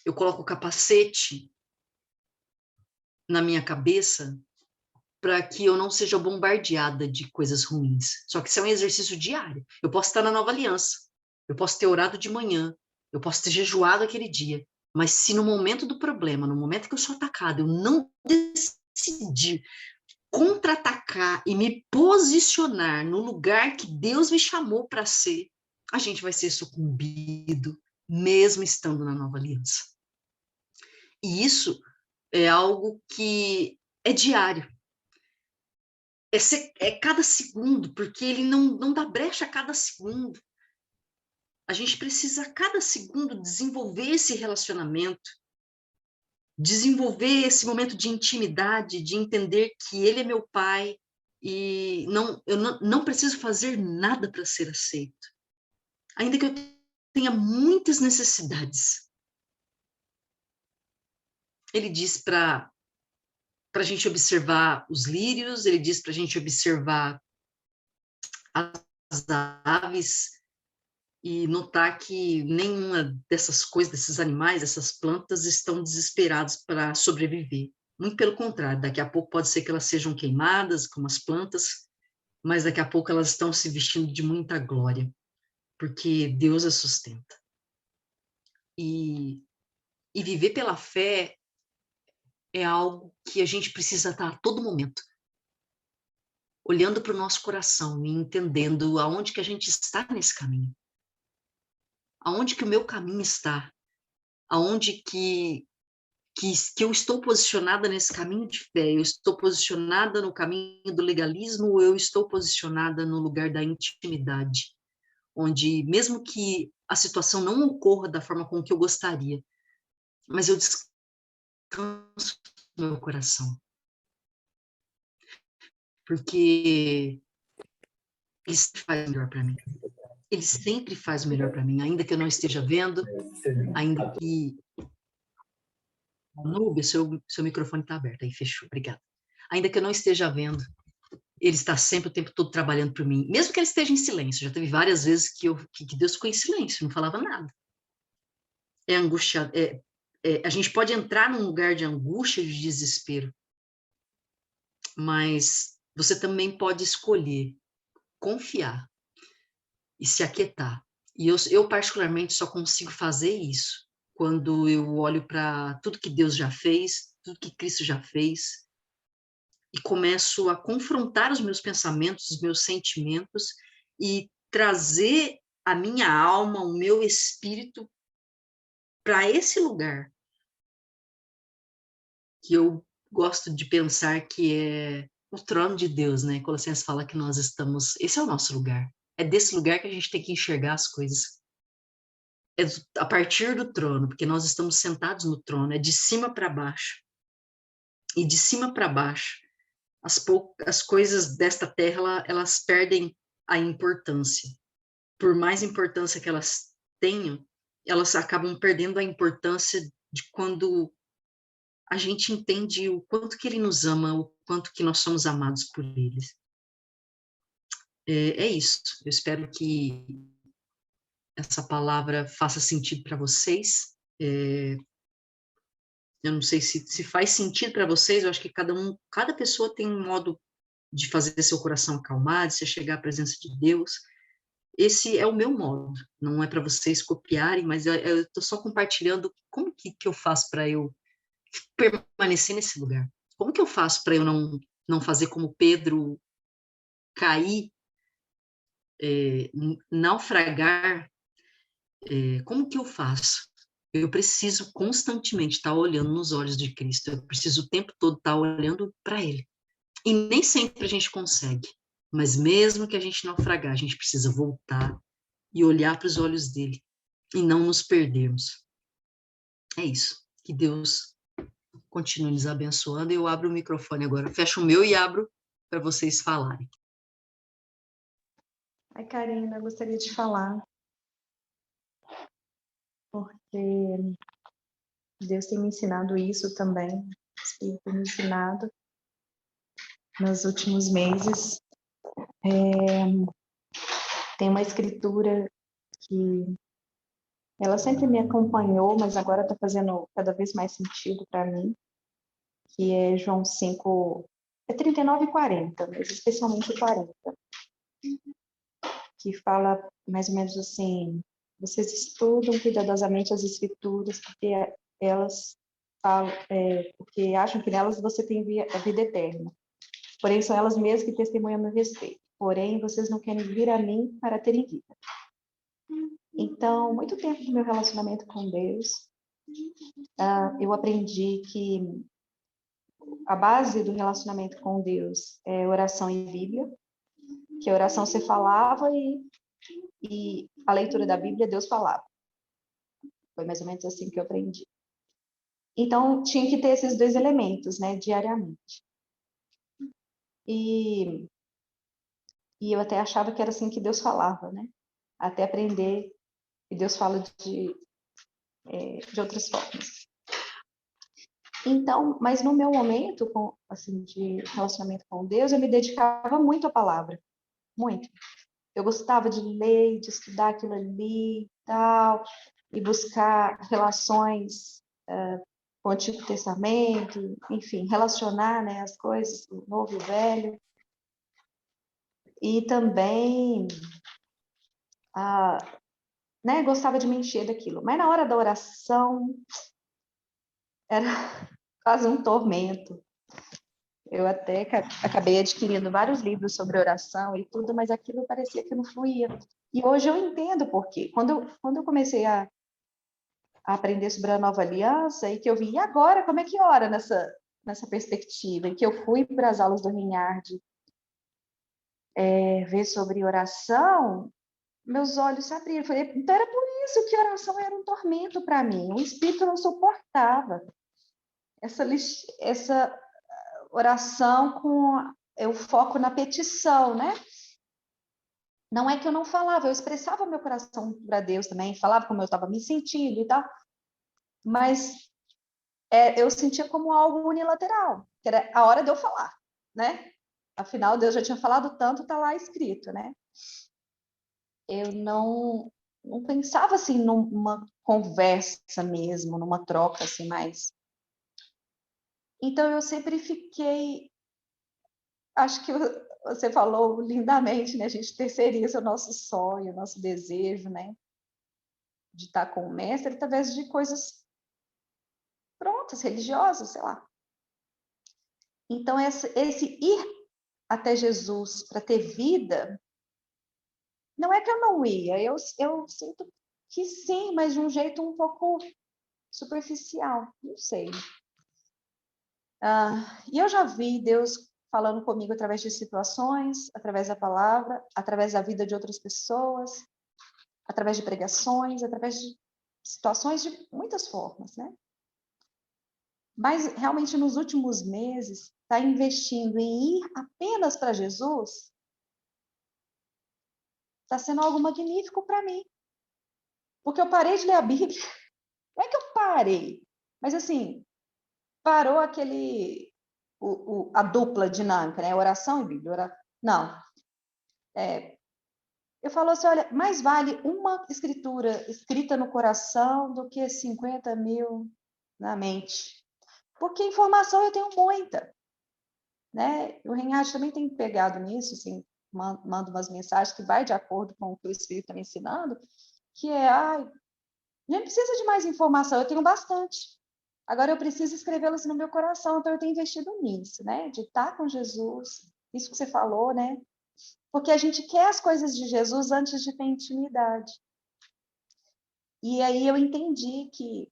Eu coloco o capacete na minha cabeça para que eu não seja bombardeada de coisas ruins. Só que isso é um exercício diário. Eu posso estar na Nova Aliança, eu posso ter orado de manhã, eu posso ter jejuado aquele dia, mas se no momento do problema, no momento que eu sou atacada, eu não decidir contra-atacar e me posicionar no lugar que Deus me chamou para ser, a gente vai ser sucumbido, mesmo estando na Nova Aliança. E isso é algo que é diário. É cada segundo, porque ele não dá brecha a cada segundo. A gente precisa, a cada segundo, desenvolver esse relacionamento, desenvolver esse momento de intimidade, de entender que ele é meu pai e eu não preciso fazer nada para ser aceito. Ainda que eu tenha muitas necessidades. Ele diz para a gente observar os lírios, ele diz para a gente observar as aves e notar que nenhuma dessas coisas, desses animais, dessas plantas estão desesperados para sobreviver. Muito pelo contrário, daqui a pouco pode ser que elas sejam queimadas, como as plantas, mas daqui a pouco elas estão se vestindo de muita glória, porque Deus as sustenta. E viver pela fé é algo que a gente precisa estar a todo momento olhando para o nosso coração e entendendo aonde que a gente está nesse caminho. Aonde que o meu caminho está? Aonde que eu estou posicionada nesse caminho de fé? Eu estou posicionada no caminho do legalismo ou eu estou posicionada no lugar da intimidade? Onde, mesmo que a situação não ocorra da forma com que eu gostaria, mas eu descanso no meu coração. Porque ele sempre faz melhor para mim. Ele sempre faz o melhor para mim, ainda que eu não esteja vendo, ainda que... Nubia, seu microfone está aberto, aí fechou, obrigada. Ainda que eu não esteja vendo, ele está sempre o tempo todo trabalhando por mim, mesmo que ele esteja em silêncio. Já teve várias vezes que Deus ficou em silêncio, não falava nada. É angústia, a gente pode entrar num lugar de angústia, de desespero, mas você também pode escolher confiar e se aquietar. E eu particularmente só consigo fazer isso quando eu olho para tudo que Deus já fez, tudo que Cristo já fez, e começo a confrontar os meus pensamentos, os meus sentimentos, e trazer a minha alma, o meu espírito para esse lugar que eu gosto de pensar que é o trono de Deus, né? Colossenses fala que nós estamos, esse é o nosso lugar. É desse lugar que a gente tem que enxergar as coisas. É a partir do trono, porque nós estamos sentados no trono, é de cima para baixo. E de cima para baixo, as coisas desta terra, elas perdem a importância. Por mais importância que elas tenham, elas acabam perdendo a importância de quando a gente entende o quanto que ele nos ama, o quanto que nós somos amados por ele. É isso. Eu espero que essa palavra faça sentido para vocês. Eu não sei se faz sentido para vocês, eu acho que cada pessoa tem um modo de fazer seu coração acalmar, de se chegar à presença de Deus. Esse é o meu modo, não é para vocês copiarem, mas eu estou só compartilhando como que eu faço para eu permanecer nesse lugar. Como que eu faço para eu não fazer como Pedro, cair, naufragar? Como que eu faço? Eu preciso constantemente estar olhando nos olhos de Cristo, eu preciso o tempo todo estar olhando para Ele. E nem sempre a gente consegue, mas mesmo que a gente naufragar, a gente precisa voltar e olhar para os olhos dele e não nos perdermos. É isso. Que Deus continue nos abençoando. Eu abro o microfone agora, fecho o meu e abro para vocês falarem. Ai, Karina, eu gostaria de falar, porque Deus tem me ensinado isso também, o Espírito tem me ensinado nos últimos meses. Tem uma escritura que ela sempre me acompanhou, mas agora está fazendo cada vez mais sentido para mim, que é João 5, é 39 e 40, mas especialmente o 40, que fala mais ou menos assim: vocês estudam cuidadosamente as escrituras, porque elas falam, porque acham que nelas você tem a vida eterna. Porém, são elas mesmas que testemunham a meu respeito. Porém, vocês não querem vir a mim para terem vida. Então, muito tempo do meu relacionamento com Deus, eu aprendi que a base do relacionamento com Deus é oração e Bíblia, que a oração você falava e a leitura da Bíblia Deus falava. Foi mais ou menos assim que eu aprendi. Então, tinha que ter esses dois elementos, né, diariamente. E eu até achava que era assim que Deus falava, né? Até aprender que Deus fala de outras formas. Então, mas no meu momento, assim, de relacionamento com Deus, eu me dedicava muito à palavra, muito. Eu gostava de ler, de estudar aquilo ali e tal, e buscar relações com o Antigo Testamento, enfim, relacionar, né, as coisas, o Novo e o Velho. E também, né, gostava de me encher daquilo. Mas na hora da oração, era quase um tormento. Eu até acabei adquirindo vários livros sobre oração e tudo, mas aquilo parecia que não fluía. E hoje eu entendo por quê. Quando eu comecei a aprender sobre a nova aliança, e que eu vi, e agora, como é que ora nessa perspectiva? E que eu fui para as aulas do Rinhard ver sobre oração, meus olhos se abriram. Falei, então era por isso que oração era um tormento para mim. O espírito não suportava essa oração com o foco na petição, né? Não é que eu não falava, eu expressava meu coração para Deus também, falava como eu estava me sentindo e tal, mas eu sentia como algo unilateral, que era a hora de eu falar, né? Afinal, Deus já tinha falado tanto, está lá escrito, né? Eu não pensava assim numa conversa mesmo, numa troca assim mais. Então eu sempre fiquei, acho que você falou lindamente, né? A gente terceiriza o nosso sonho, o nosso desejo, né? De estar com o mestre através de coisas prontas, religiosas, sei lá. Então, esse ir até Jesus para ter vida, não é que eu não ia, eu sinto que sim, mas de um jeito um pouco superficial, não sei. E eu já vi Deus falando comigo através de situações, através da palavra, através da vida de outras pessoas, através de pregações, através de situações de muitas formas, né? Mas realmente nos últimos meses, está investindo em ir apenas para Jesus, está sendo algo magnífico para mim. Porque eu parei de ler a Bíblia. Não é que eu parei, mas assim, parou a dupla dinâmica, né? Oração e Bíblia. Não. Eu falo assim, olha, mais vale uma escritura escrita no coração do que 50.000 na mente. Porque informação eu tenho muita, né? O Reinhard também tem pegado nisso, assim, manda umas mensagens que vai de acordo com o que o Espírito está me ensinando, que nem precisa de mais informação, eu tenho bastante. Agora eu preciso escrevê-las no meu coração, então eu tenho investido nisso, né? De estar com Jesus, isso que você falou, né? Porque a gente quer as coisas de Jesus antes de ter intimidade. E aí eu entendi que...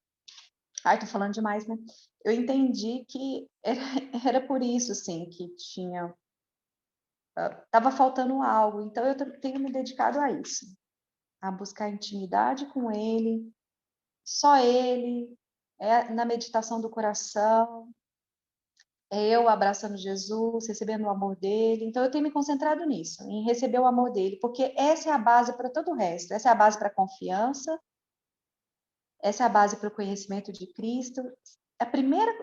Ai, tô falando demais, né? Eu entendi que era por isso, assim, que tinha... Estava faltando algo, então eu tenho me dedicado a isso. A buscar intimidade com Ele, só Ele, na meditação do coração, eu abraçando Jesus, recebendo o amor dele. Então, eu tenho me concentrado nisso, em receber o amor dele, porque essa é a base para todo o resto. Essa é a base para a confiança, essa é a base para o conhecimento de Cristo.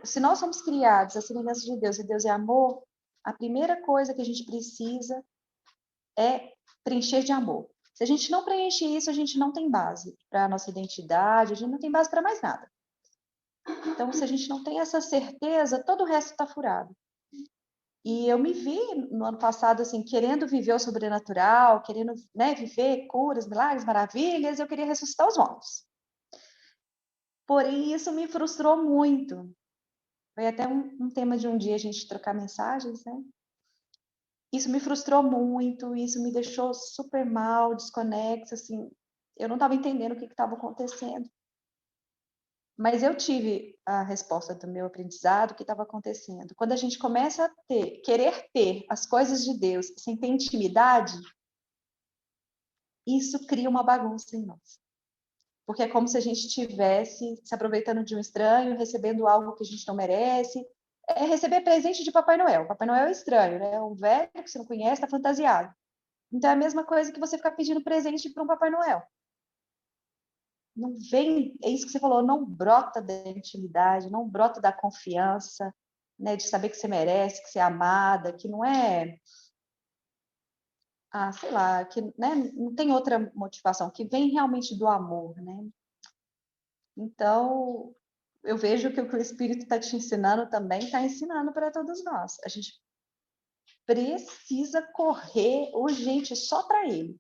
Se nós somos criados à semelhança de Deus, e Deus é amor, a primeira coisa que a gente precisa é preencher de amor. Se a gente não preenche isso, a gente não tem base para a nossa identidade, a gente não tem base para mais nada. Então, se a gente não tem essa certeza, todo o resto está furado. E eu me vi no ano passado, assim, querendo viver o sobrenatural, querendo, né, viver curas, milagres, maravilhas, eu queria ressuscitar os mortos. Porém, isso me frustrou muito. Foi até um tema de um dia a gente trocar mensagens, né? Isso me frustrou muito, isso me deixou super mal, desconexa, assim. Eu não estava entendendo o que estava acontecendo. Mas eu tive a resposta do meu aprendizado, o que estava acontecendo. Quando a gente começa a querer ter as coisas de Deus sem ter intimidade, isso cria uma bagunça em nós. Porque é como se a gente estivesse se aproveitando de um estranho, recebendo algo que a gente não merece. É receber presente de Papai Noel. Papai Noel é estranho, né? É um velho que você não conhece, está fantasiado. Então é a mesma coisa que você ficar pedindo presente para um Papai Noel. Não vem, é isso que você falou, não brota da intimidade, não brota da confiança, né, de saber que você merece, que você é amada, que não é, sei lá, que, né, não tem outra motivação, que vem realmente do amor, né? Então, eu vejo que o que o Espírito está te ensinando também está ensinando para todos nós. A gente precisa correr urgente só para Ele,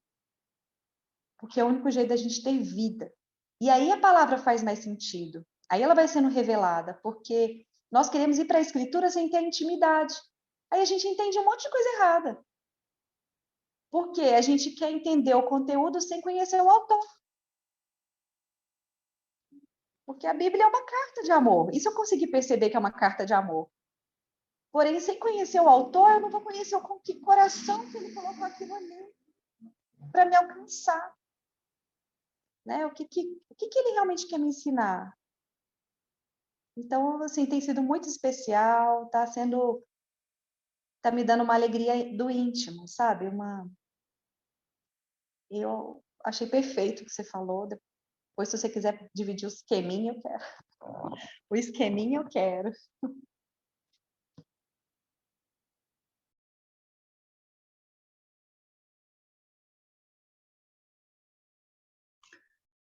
porque é o único jeito da gente ter vida. E aí a palavra faz mais sentido. Aí ela vai sendo revelada, porque nós queremos ir para a Escritura sem ter intimidade. Aí a gente entende um monte de coisa errada. Porque a gente quer entender o conteúdo sem conhecer o autor. Porque a Bíblia é uma carta de amor. Isso eu consegui perceber que é uma carta de amor. Porém, sem conhecer o autor, eu não vou conhecer com que coração que ele colocou aquilo ali para me alcançar. Né? O que ele realmente quer me ensinar? Então, assim, tem sido muito especial, tá me dando uma alegria do íntimo, sabe? Eu achei perfeito o que você falou. Depois, se você quiser dividir o esqueminha, eu quero. O esqueminha eu quero.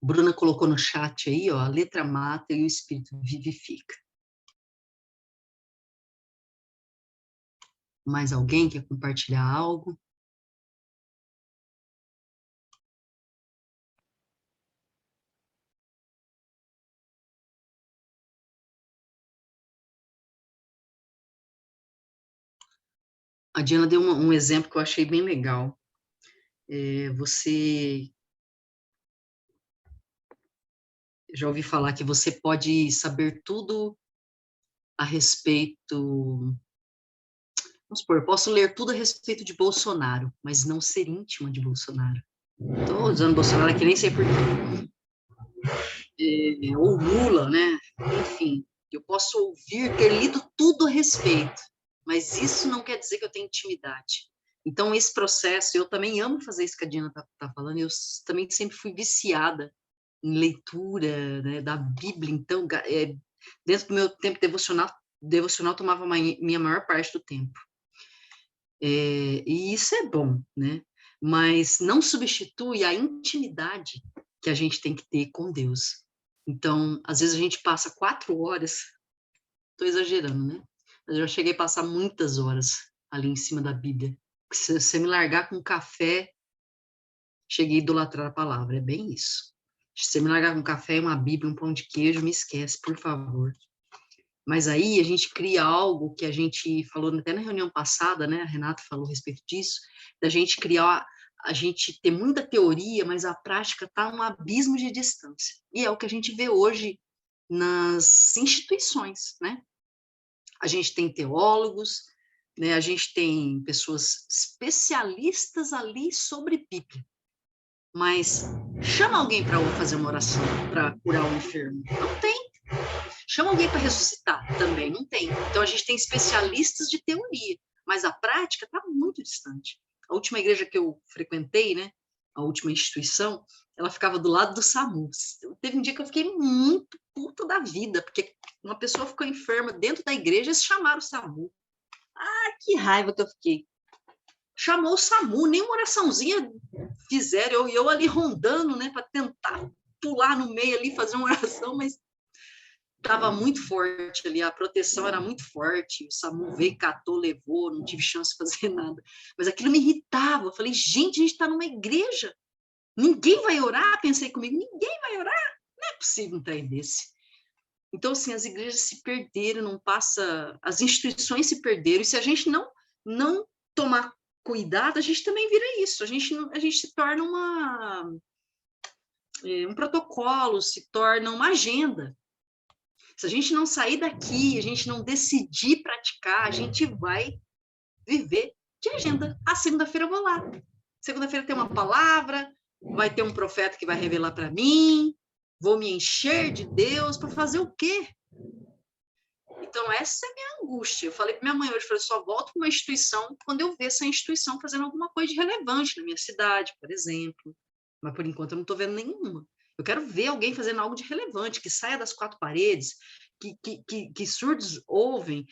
Bruna colocou no chat aí, ó, a letra mata e o espírito vivifica. Mais alguém quer compartilhar algo? A Diana deu um exemplo que eu achei bem legal. Você já ouvi falar que você pode saber tudo a respeito. Vamos supor, eu posso ler tudo a respeito de Bolsonaro, mas não ser íntima de Bolsonaro. Estou usando Bolsonaro aqui, nem sei por quê. Ou Lula, né? Enfim, eu posso ouvir, ter lido tudo a respeito, mas isso não quer dizer que eu tenho intimidade. Então, esse processo, eu também amo fazer isso que a Diana está falando, eu também sempre fui viciada em leitura, né, da Bíblia, então, dentro do meu tempo devocional tomava minha maior parte do tempo. E isso é bom, né? Mas não substitui a intimidade que a gente tem que ter com Deus. Então, às vezes a gente passa 4 horas, estou exagerando, né? Mas eu já cheguei a passar muitas horas ali em cima da Bíblia. Se você me largar com café, cheguei a idolatrar a palavra, é bem isso. Se você me largar com café, uma Bíblia, um pão de queijo, me esquece, por favor. Mas aí a gente cria algo que a gente falou até na reunião passada, né? A Renata falou a respeito disso, da gente criar, a gente ter muita teoria, mas a prática está um abismo de distância. E é o que a gente vê hoje nas instituições, né? A gente tem teólogos, né? A gente tem pessoas especialistas ali sobre Bíblia, mas chama alguém para fazer uma oração, para curar o enfermo. Não tem. Chama alguém para ressuscitar, também não tem. Então, a gente tem especialistas de teoria, mas a prática está muito distante. A última igreja que eu frequentei, né, a última instituição, ela ficava do lado do SAMU. Teve um dia que eu fiquei muito puta da vida, porque uma pessoa ficou enferma dentro da igreja e eles chamaram o SAMU. Ah, que raiva que eu fiquei. Chamou o SAMU, nem uma oraçãozinha fizeram, eu ali rondando, né, para tentar pular no meio ali, fazer uma oração, mas estava muito forte ali, a proteção era muito forte, o SAMU veio, catou, levou, não tive chance de fazer nada. Mas aquilo me irritava, eu falei, gente, a gente está numa igreja, ninguém vai orar, pensei comigo, ninguém vai orar, não é possível um trem desse. Então, assim, as igrejas se perderam, não passa, as instituições se perderam, e se a gente não tomar cuidado, a gente também vira isso, a gente se torna um protocolo, se torna uma agenda. Se a gente não sair daqui, a gente não decidir praticar, a gente vai viver de agenda. A segunda-feira eu vou lá. Segunda-feira tem uma palavra, vai ter um profeta que vai revelar para mim, vou me encher de Deus para fazer o quê? Então, essa é a minha angústia. Eu falei para minha mãe hoje, eu só volto para uma instituição quando eu ver essa instituição fazendo alguma coisa de relevante na minha cidade, por exemplo. Mas, por enquanto, eu não estou vendo nenhuma. Eu quero ver alguém fazendo algo de relevante, que saia das 4 paredes, que surdos ouvem,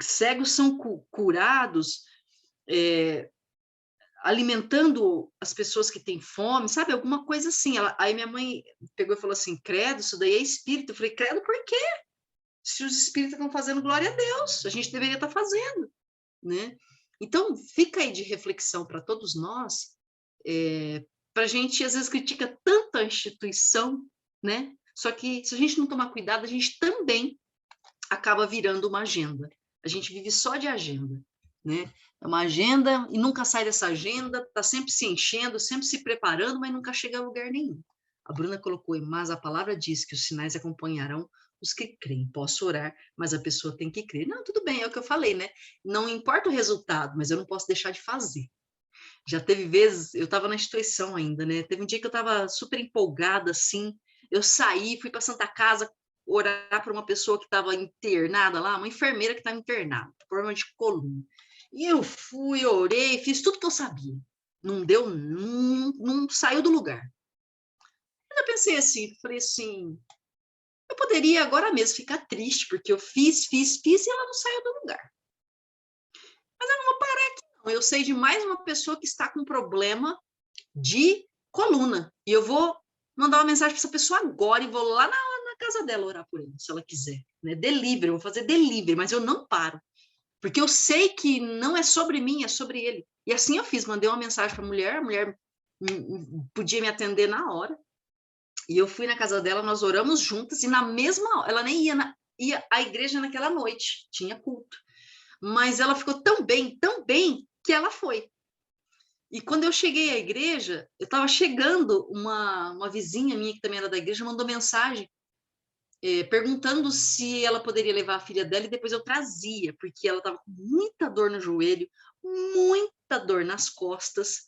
cegos são curados, alimentando as pessoas que têm fome, sabe? Alguma coisa assim. Aí minha mãe pegou e falou assim, credo, isso daí é espírito. Eu falei, credo por quê? Se os espíritos estão fazendo, glória a Deus, a gente deveria estar fazendo, né? Então, fica aí de reflexão para todos nós, para a gente, às vezes, critica tanto a instituição, né? Só que, se a gente não tomar cuidado, a gente também acaba virando uma agenda. A gente vive só de agenda, né? É uma agenda e nunca sai dessa agenda, está sempre se enchendo, sempre se preparando, mas nunca chega a lugar nenhum. A Bruna colocou, mas a palavra diz que os sinais acompanharão os que creem. Posso orar, mas a pessoa tem que crer. Não, tudo bem, é o que eu falei, né? Não importa o resultado, mas eu não posso deixar de fazer. Já teve vezes, eu estava na instituição ainda, né? Teve um dia que eu estava super empolgada, assim, eu saí, fui para Santa Casa orar para uma pessoa que estava internada lá, uma enfermeira que estava internada, problema de coluna. E eu fui, orei, fiz tudo que eu sabia. Não deu, não saiu do lugar. Mas eu pensei assim, falei assim, eu poderia agora mesmo ficar triste, porque eu fiz e ela não saiu do lugar. Mas eu não vou parar aqui, não. Eu sei de mais uma pessoa que está com problema de coluna. E eu vou mandar uma mensagem para essa pessoa agora e vou lá na casa dela orar por ela, se ela quiser. Né? Delivery, eu vou fazer delivery, mas eu não paro. Porque eu sei que não é sobre mim, é sobre ele. E assim eu fiz, mandei uma mensagem para a mulher podia me atender na hora. E eu fui na casa dela, nós oramos juntas, e na mesma hora, ela nem ia à igreja naquela noite, tinha culto. Mas ela ficou tão bem, que ela foi. E quando eu cheguei à igreja, eu estava chegando, uma vizinha minha, que também era da igreja, mandou mensagem, perguntando se ela poderia levar a filha dela, e depois eu trazia, porque ela estava com muita dor no joelho, muita dor nas costas,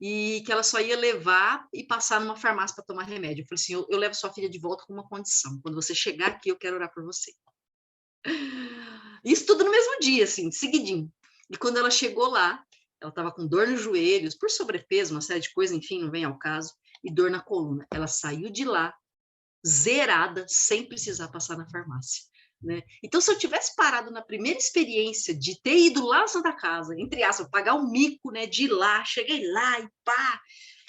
e que ela só ia levar e passar numa farmácia para tomar remédio. Eu falei assim, eu levo sua filha de volta com uma condição, quando você chegar aqui, eu quero orar por você. Isso tudo no mesmo dia, assim, seguidinho. E quando ela chegou lá, ela estava com dor nos joelhos, por sobrepeso, uma série de coisas, enfim, não vem ao caso, e dor na coluna. Ela saiu de lá zerada, sem precisar passar na farmácia. Né? Então, se eu tivesse parado na primeira experiência de ter ido lá na Santa Casa, entre aspas, pagar um mico, né, de ir lá, cheguei lá e pá,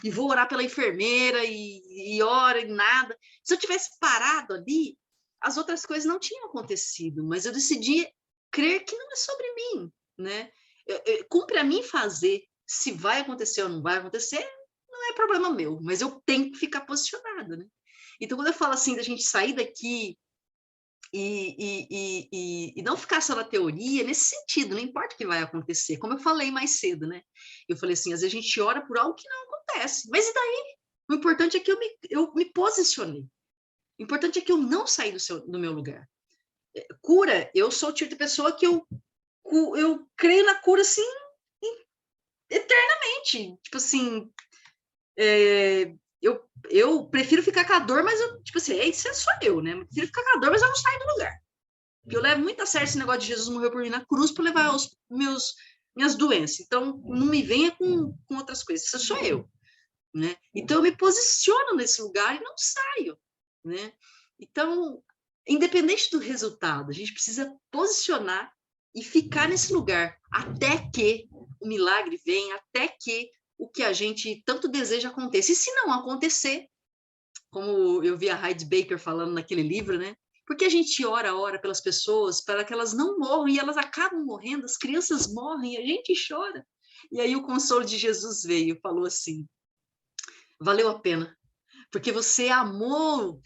e vou orar pela enfermeira e ora e nada. Se eu tivesse parado ali, as outras coisas não tinham acontecido, mas eu decidi crer que não é sobre mim, né? Cumpre a mim fazer, se vai acontecer ou não vai acontecer, não é problema meu, mas eu tenho que ficar posicionada, né? Então, quando eu falo assim, da gente sair daqui e não ficar só na teoria, nesse sentido, não importa o que vai acontecer, como eu falei mais cedo, né? Eu falei assim, às vezes a gente ora por algo que não acontece, mas e daí? O importante é que eu me posicionei. O importante é que eu não saí do meu lugar. Cura, eu sou o tipo de pessoa que eu creio na cura, assim, eternamente. Tipo assim, eu prefiro ficar com a dor, mas eu, tipo assim, isso é só eu, né? Eu prefiro ficar com a dor, mas eu não saio do lugar. Porque eu levo muito a sério esse negócio de Jesus morreu por mim na cruz para levar minhas doenças. Então, não me venha com outras coisas, isso sou eu. Né? Então, eu me posiciono nesse lugar e não saio. Né? Então, independente do resultado, a gente precisa posicionar e ficar nesse lugar até que o milagre venha, até que o que a gente tanto deseja aconteça. E se não acontecer, como eu vi a Heidi Baker falando naquele livro, né? Porque a gente ora pelas pessoas para que elas não morram e elas acabam morrendo, as crianças morrem, a gente chora. E aí o consolo de Jesus veio e falou assim, valeu a pena, porque você amou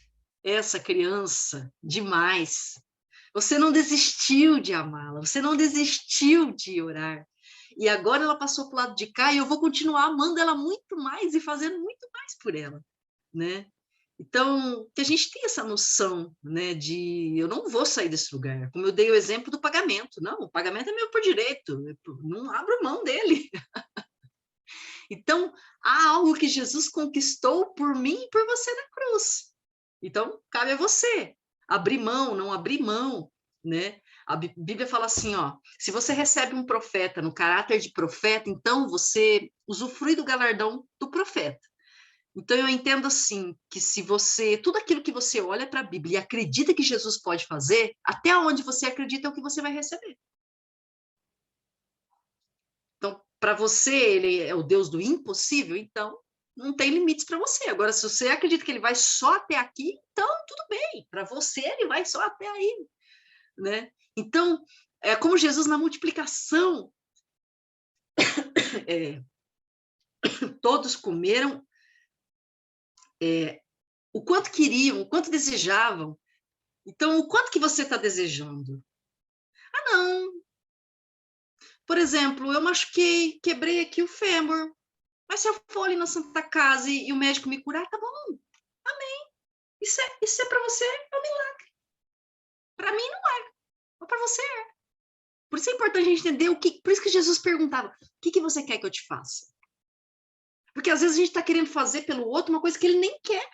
essa criança demais. Você não desistiu de amá-la, você não desistiu de orar. E agora ela passou para o lado de cá e eu vou continuar amando ela muito mais e fazendo muito mais por ela, né? Então, que a gente tenha essa noção, né, de eu não vou sair desse lugar. Como eu dei o exemplo do pagamento. Não, o pagamento é meu por direito, eu não abro mão dele. Então, há algo que Jesus conquistou por mim e por você na cruz. Então, cabe a você abrir mão, não abrir mão, né? A Bíblia fala assim, ó, se você recebe um profeta no caráter de profeta, então você usufrui do galardão do profeta. Então, eu entendo assim, que se você, tudo aquilo que você olha para a Bíblia e acredita que Jesus pode fazer, até onde você acredita é o que você vai receber. Então, para você, ele é o Deus do impossível, então não tem limites para você. Agora, se você acredita que ele vai só até aqui, então tudo bem, para você ele vai só até aí, né? Então, é como Jesus na multiplicação, todos comeram o quanto queriam, o quanto desejavam. Então, o quanto que você está desejando? Ah, não. Por exemplo, eu machuquei, quebrei aqui o fêmur. Mas se eu for ali na Santa Casa e o médico me curar, tá bom. Amém. Isso é para você, é um milagre. Para mim não é, mas para você é. Por isso é importante a gente entender por isso que Jesus perguntava, o que você quer que eu te faça? Porque às vezes a gente está querendo fazer pelo outro uma coisa que ele nem quer.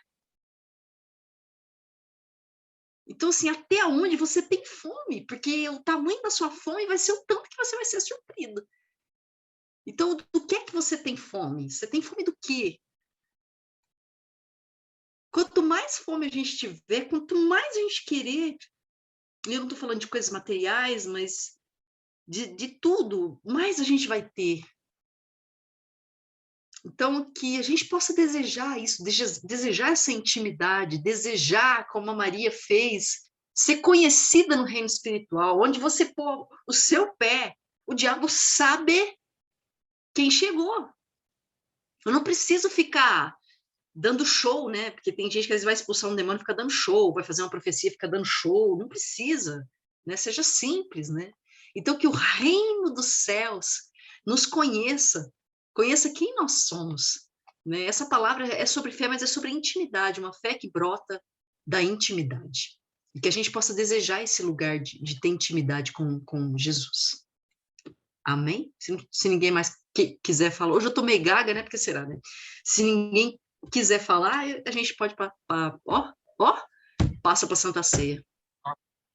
Então, assim, até onde você tem fome? Porque o tamanho da sua fome vai ser o tanto que você vai ser surpreendido. Então, do que é que você tem fome? Você tem fome do quê? Quanto mais fome a gente tiver, quanto mais a gente querer, eu não estou falando de coisas materiais, mas de tudo, mais a gente vai ter. Então, que a gente possa desejar isso, desejar essa intimidade, desejar, como a Maria fez, ser conhecida no reino espiritual, onde você pôr o seu pé, o diabo sabe quem chegou. Eu não preciso ficar dando show, né? Porque tem gente que às vezes vai expulsar um demônio e fica dando show, vai fazer uma profecia e fica dando show. Não precisa, né? Seja simples, né? Então, que o reino dos céus nos conheça, conheça quem nós somos, né? Essa palavra é sobre fé, mas é sobre intimidade, uma fé que brota da intimidade. E que a gente possa desejar esse lugar de ter intimidade com Jesus. Amém? Se ninguém mais quiser falar, hoje eu tô meio gaga, né? Porque será, né? Se ninguém quiser falar, a gente pode, passa para Santa Ceia.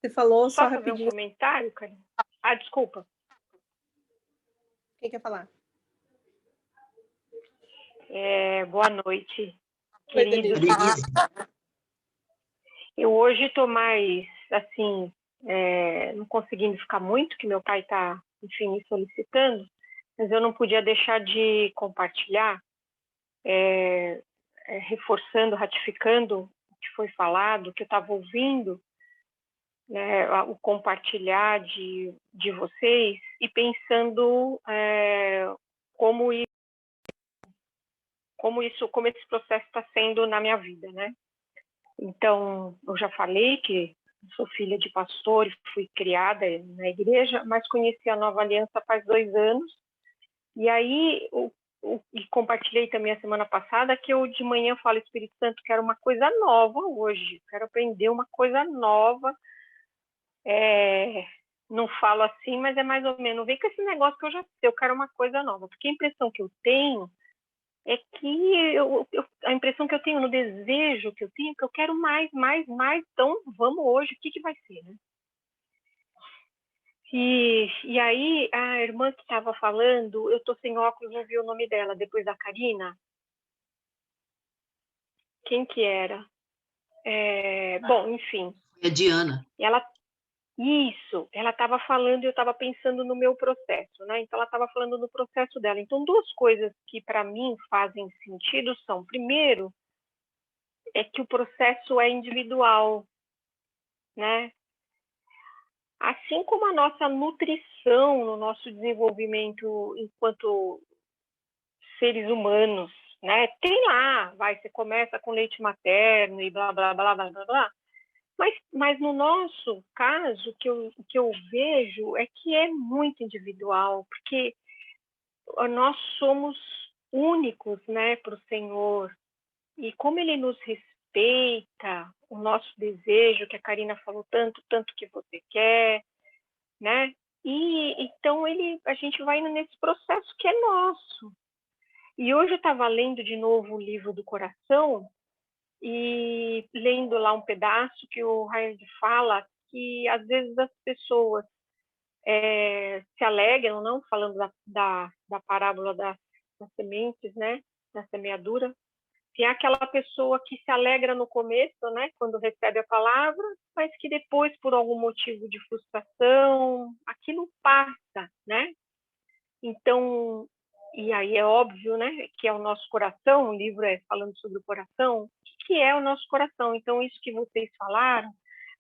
Você falou só Só fazer um rapidinho. comentário, cara? Ah, desculpa. Quem quer falar? Boa noite, Oi, queridos. Denise. Eu hoje estou mais, assim, não conseguindo ficar muito, que meu pai está, enfim, me solicitando, mas eu não podia deixar de compartilhar, reforçando, ratificando o que foi falado, o que eu estava ouvindo, né, o compartilhar de vocês e pensando como esse processo está sendo na minha vida, né? Então, eu já falei que sou filha de pastor e fui criada na igreja, mas conheci a Nova Aliança faz 2 anos. E aí, e compartilhei também a semana passada que eu de manhã falo, Espírito Santo, quero uma coisa nova hoje, quero aprender uma coisa nova. Não falo assim, mas é mais ou menos, vem com esse negócio que eu já sei, eu quero uma coisa nova. Porque a impressão que eu tenho é que a impressão que eu tenho, no desejo que eu tenho, que eu quero mais, então vamos hoje, o que vai ser, né? E aí, a irmã que estava falando, eu tô sem óculos, não vi o nome dela, depois da Karina. Quem que era? Bom, enfim. É Diana. Ela estava falando e eu estava pensando no meu processo, né? Então, ela estava falando no processo dela. Então, 2 coisas que para mim fazem sentido são, primeiro, é que o processo é individual, né? Assim como a nossa nutrição no nosso desenvolvimento enquanto seres humanos, né? Tem lá, você começa com leite materno e blá, blá, blá, blá, blá, blá. Mas no nosso caso, o que eu vejo é que é muito individual, porque nós somos únicos, né, para o Senhor. E como Ele nos respeita, o nosso desejo, que a Karina falou tanto que você quer, né? E então a gente vai indo nesse processo que é nosso. E hoje eu estava lendo de novo o livro do coração e lendo lá um pedaço que o Heinrich fala que às vezes as pessoas se alegram, não falando da parábola das sementes, né, da semeadura. Tem aquela pessoa que se alegra no começo, né, quando recebe a palavra, mas que depois, por algum motivo de frustração, aquilo passa, né? Então, e aí é óbvio, né, que é o nosso coração, o livro é falando sobre o coração, o que é o nosso coração? Então, isso que vocês falaram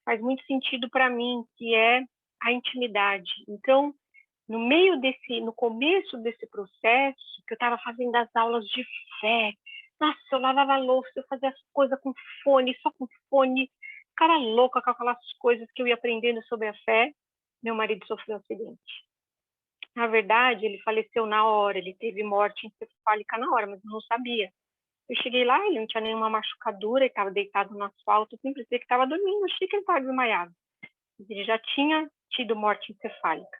faz muito sentido para mim, que é a intimidade. Então, no começo desse processo, que eu estava fazendo as aulas de fé, nossa, eu lavava a louça, eu fazia as coisas com fone, só com fone, cara louca com aquelas coisas que eu ia aprendendo sobre a fé, meu marido sofreu um acidente. Na verdade, ele faleceu na hora, ele teve morte encefálica na hora, mas eu não sabia. Eu cheguei lá, ele não tinha nenhuma machucadura, ele estava deitado no asfalto, eu sempre pensei que estava dormindo, achei que ele estava desmaiado. Ele já tinha tido morte encefálica.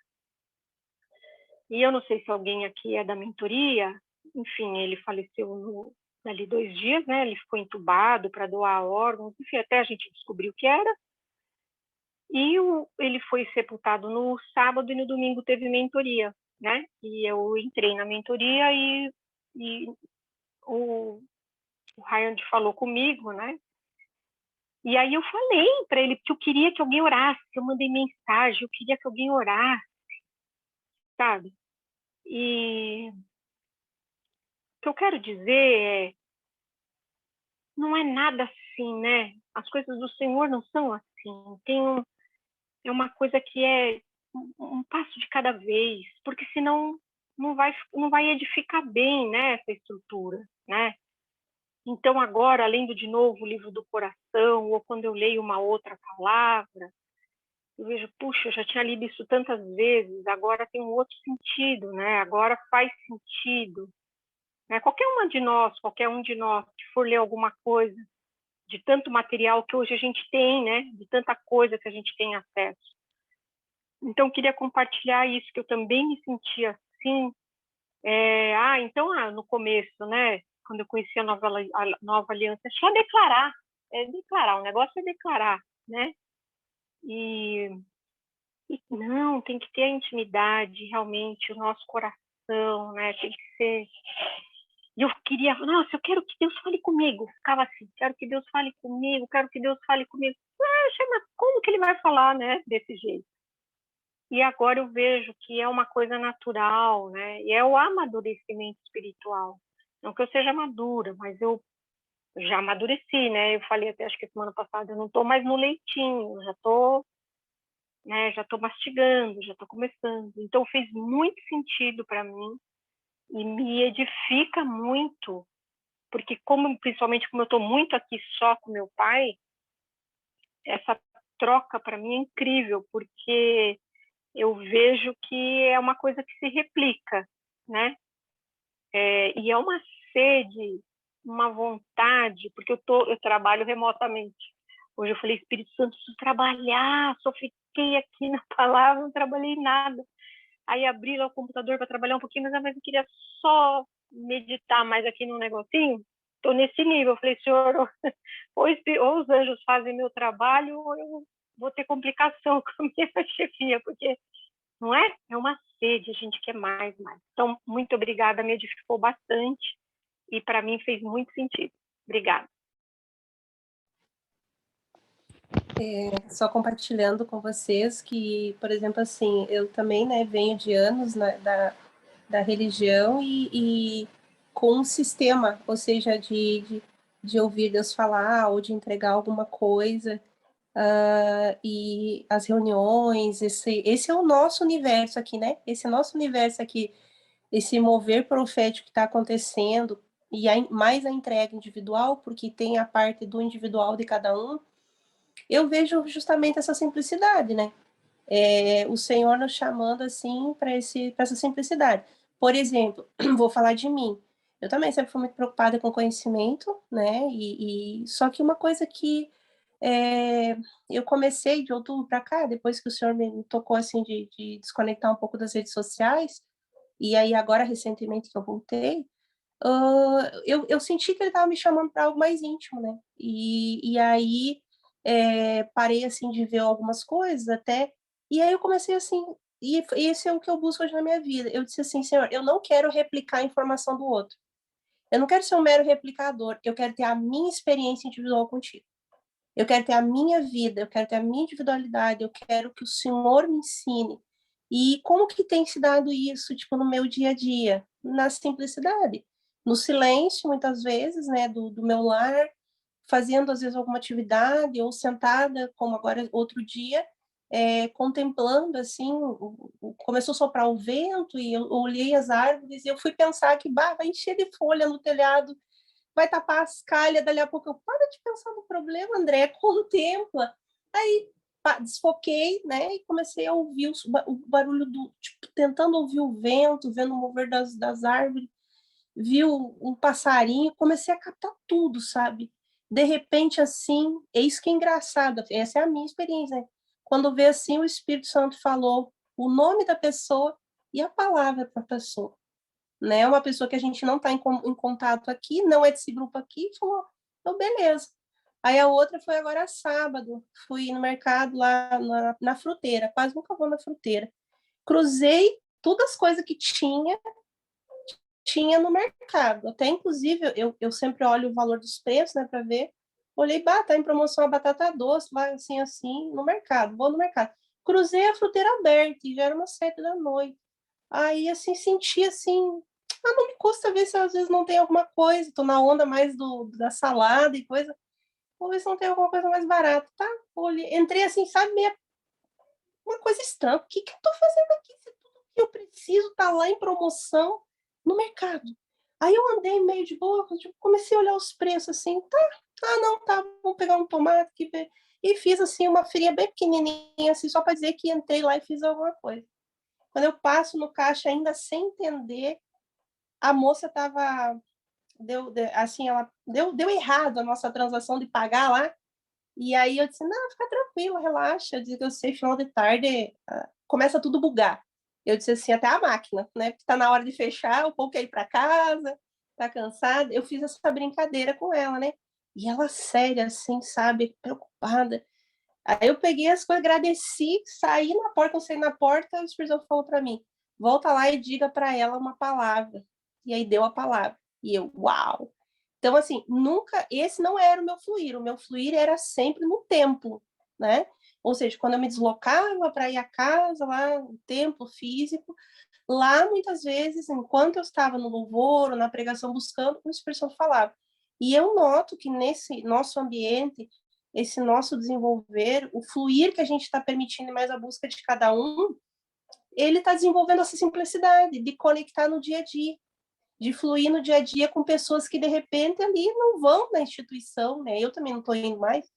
E eu não sei se alguém aqui é da mentoria, enfim, ele faleceu ali 2 dias, né? Ele ficou entubado para doar órgãos, enfim, até a gente descobriu o que era. E ele foi sepultado no sábado e no domingo teve mentoria, né? E eu entrei na mentoria e o Ryan falou comigo, né? E aí eu falei para ele que eu queria que alguém orasse, eu mandei mensagem, eu queria que alguém orasse, sabe? E o que eu quero dizer não é nada assim, né? As coisas do Senhor não são assim. assim. É uma coisa que é um passo de cada vez, porque senão não vai edificar bem, né, essa estrutura, né? Então, agora, lendo de novo o livro do coração, ou quando eu leio uma outra palavra, eu vejo, puxa, eu já tinha lido isso tantas vezes, agora tem um outro sentido, né? Agora faz sentido. Né? Qualquer um de nós que for ler alguma coisa, de tanto material que hoje a gente tem, né? De tanta coisa que a gente tem acesso. Então, eu queria compartilhar isso, que eu também me sentia assim. No começo, né? Quando eu conheci a nova aliança, é só declarar. O negócio é declarar, né? E não, tem que ter a intimidade, realmente, o nosso coração, né? Tem que ser. E eu queria, nossa, eu quero que Deus fale comigo. Ficava assim, quero que Deus fale comigo, quero que Deus fale comigo. Mas como que ele vai falar, né? Desse jeito. E agora eu vejo que é uma coisa natural, né? E é o amadurecimento espiritual. Não que eu seja madura, mas eu já amadureci, né? Eu falei até, acho que semana passada, eu não estou mais no leitinho, eu já estou, né? Já estou mastigando, já estou começando. Então fez muito sentido para mim e me edifica muito, porque principalmente como eu estou muito aqui só com meu pai, essa troca para mim é incrível, porque eu vejo que é uma coisa que se replica, né? E é uma sede, uma vontade, porque eu trabalho remotamente. Hoje eu falei, Espírito Santo, preciso trabalhar, só fiquei aqui na palavra, não trabalhei nada. Aí abri lá o computador para trabalhar um pouquinho, mas eu queria só meditar mais aqui no negocinho. Estou nesse nível. Eu falei, senhor, ou os anjos fazem meu trabalho, ou eu vou ter complicação com a minha chefia, porque não é? É uma sede, a gente quer mais. Então, muito obrigada, me edificou bastante e para mim fez muito sentido. Obrigada. Só compartilhando com vocês que, por exemplo, assim, eu também, né, venho de anos da religião e com um sistema, ou seja, de ouvir Deus falar ou de entregar alguma coisa, e as reuniões, esse é o nosso universo aqui, né? Esse é o nosso universo aqui, esse mover profético que está acontecendo, e mais a entrega individual, porque tem a parte do individual de cada um. Eu vejo justamente essa simplicidade, né? O Senhor nos chamando assim para essa simplicidade. Por exemplo, vou falar de mim. Eu também sempre fui muito preocupada com conhecimento, né? Só que uma coisa que eu comecei de outubro para cá, depois que o Senhor me tocou assim de desconectar um pouco das redes sociais, e aí agora recentemente que eu voltei, eu senti que ele estava me chamando para algo mais íntimo, né? E aí parei assim de ver algumas coisas até, e aí eu comecei assim, e esse é o que eu busco hoje na minha vida. Eu disse assim, Senhor, eu não quero replicar a informação do outro. Eu não quero ser um mero replicador, eu quero ter a minha experiência individual contigo. Eu quero ter a minha vida, eu quero ter a minha individualidade, eu quero que o Senhor me ensine. E como que tem se dado isso, tipo, no meu dia a dia? Na simplicidade, no silêncio, muitas vezes, né, do meu lar, fazendo, às vezes, alguma atividade, ou sentada, como agora, outro dia, contemplando, assim, começou a soprar o vento, e eu olhei as árvores, e eu fui pensar que, vai encher de folha no telhado, vai tapar as calhas, dali a pouco eu, para de pensar no problema, André, contempla. Aí desfoquei, né, e comecei a ouvir o barulho tipo, tentando ouvir o vento, vendo o mover das árvores, viu um passarinho, comecei a captar tudo, sabe? De repente, assim, eis que é engraçado, essa é a minha experiência, né? Quando vê assim, o Espírito Santo falou o nome da pessoa e a palavra para a pessoa, né? Uma pessoa que a gente não está em contato aqui, não é desse grupo aqui, falou, então beleza. Aí a outra foi agora sábado, fui no mercado lá na fruteira, quase nunca vou na fruteira. Cruzei todas as coisas que tinha no mercado. Até, inclusive, eu sempre olho o valor dos preços, né, para ver. Olhei, tá em promoção a batata doce, lá assim, no mercado. Vou no mercado. Cruzei a fruteira aberta, e já era umas 7 da noite. Aí, assim, senti, assim, não me custa ver se às vezes não tem alguma coisa. Tô na onda mais da salada e coisa. vou ver se não tem alguma coisa mais barata, tá? Olhei, entrei assim, sabe, meio uma coisa estranha. O que eu tô fazendo aqui? Se tudo que eu preciso tá lá em promoção no mercado. Aí eu andei meio de boa, tipo, comecei a olhar os preços assim, tá? Ah, não, tá, vou pegar um tomate aqui. E fiz assim uma feirinha bem pequenininha, assim, só para dizer que entrei lá e fiz alguma coisa. Quando eu passo no caixa, ainda sem entender, a moça tava assim, ela deu errado a nossa transação de pagar lá. E aí eu disse, não, fica tranquila, relaxa. Eu disse que eu sei, final de tarde começa tudo bugar. Eu disse assim, até a máquina, né? Porque tá na hora de fechar, o povo quer ir para casa, tá cansado. Eu fiz essa brincadeira com ela, né? E ela séria, assim, sabe, preocupada. Aí eu peguei as coisas, agradeci, saí na porta, eu saí na porta, o Espírito falou para mim, volta lá e diga para ela uma palavra. E aí deu a palavra. E eu, uau! Então, assim, nunca, esse não era o meu fluir era sempre no templo, né? Ou seja, quando eu me deslocava para ir à casa, lá, no templo físico, lá, muitas vezes, enquanto eu estava no louvor, ou na pregação, buscando, o Espírito Santo falava. E eu noto que nesse nosso ambiente, esse nosso desenvolver, o fluir que a gente está permitindo mais a busca de cada um, ele está desenvolvendo essa simplicidade de conectar no dia a dia, de fluir no dia a dia com pessoas que, de repente, ali não vão na instituição, né? Eu também não estou indo mais,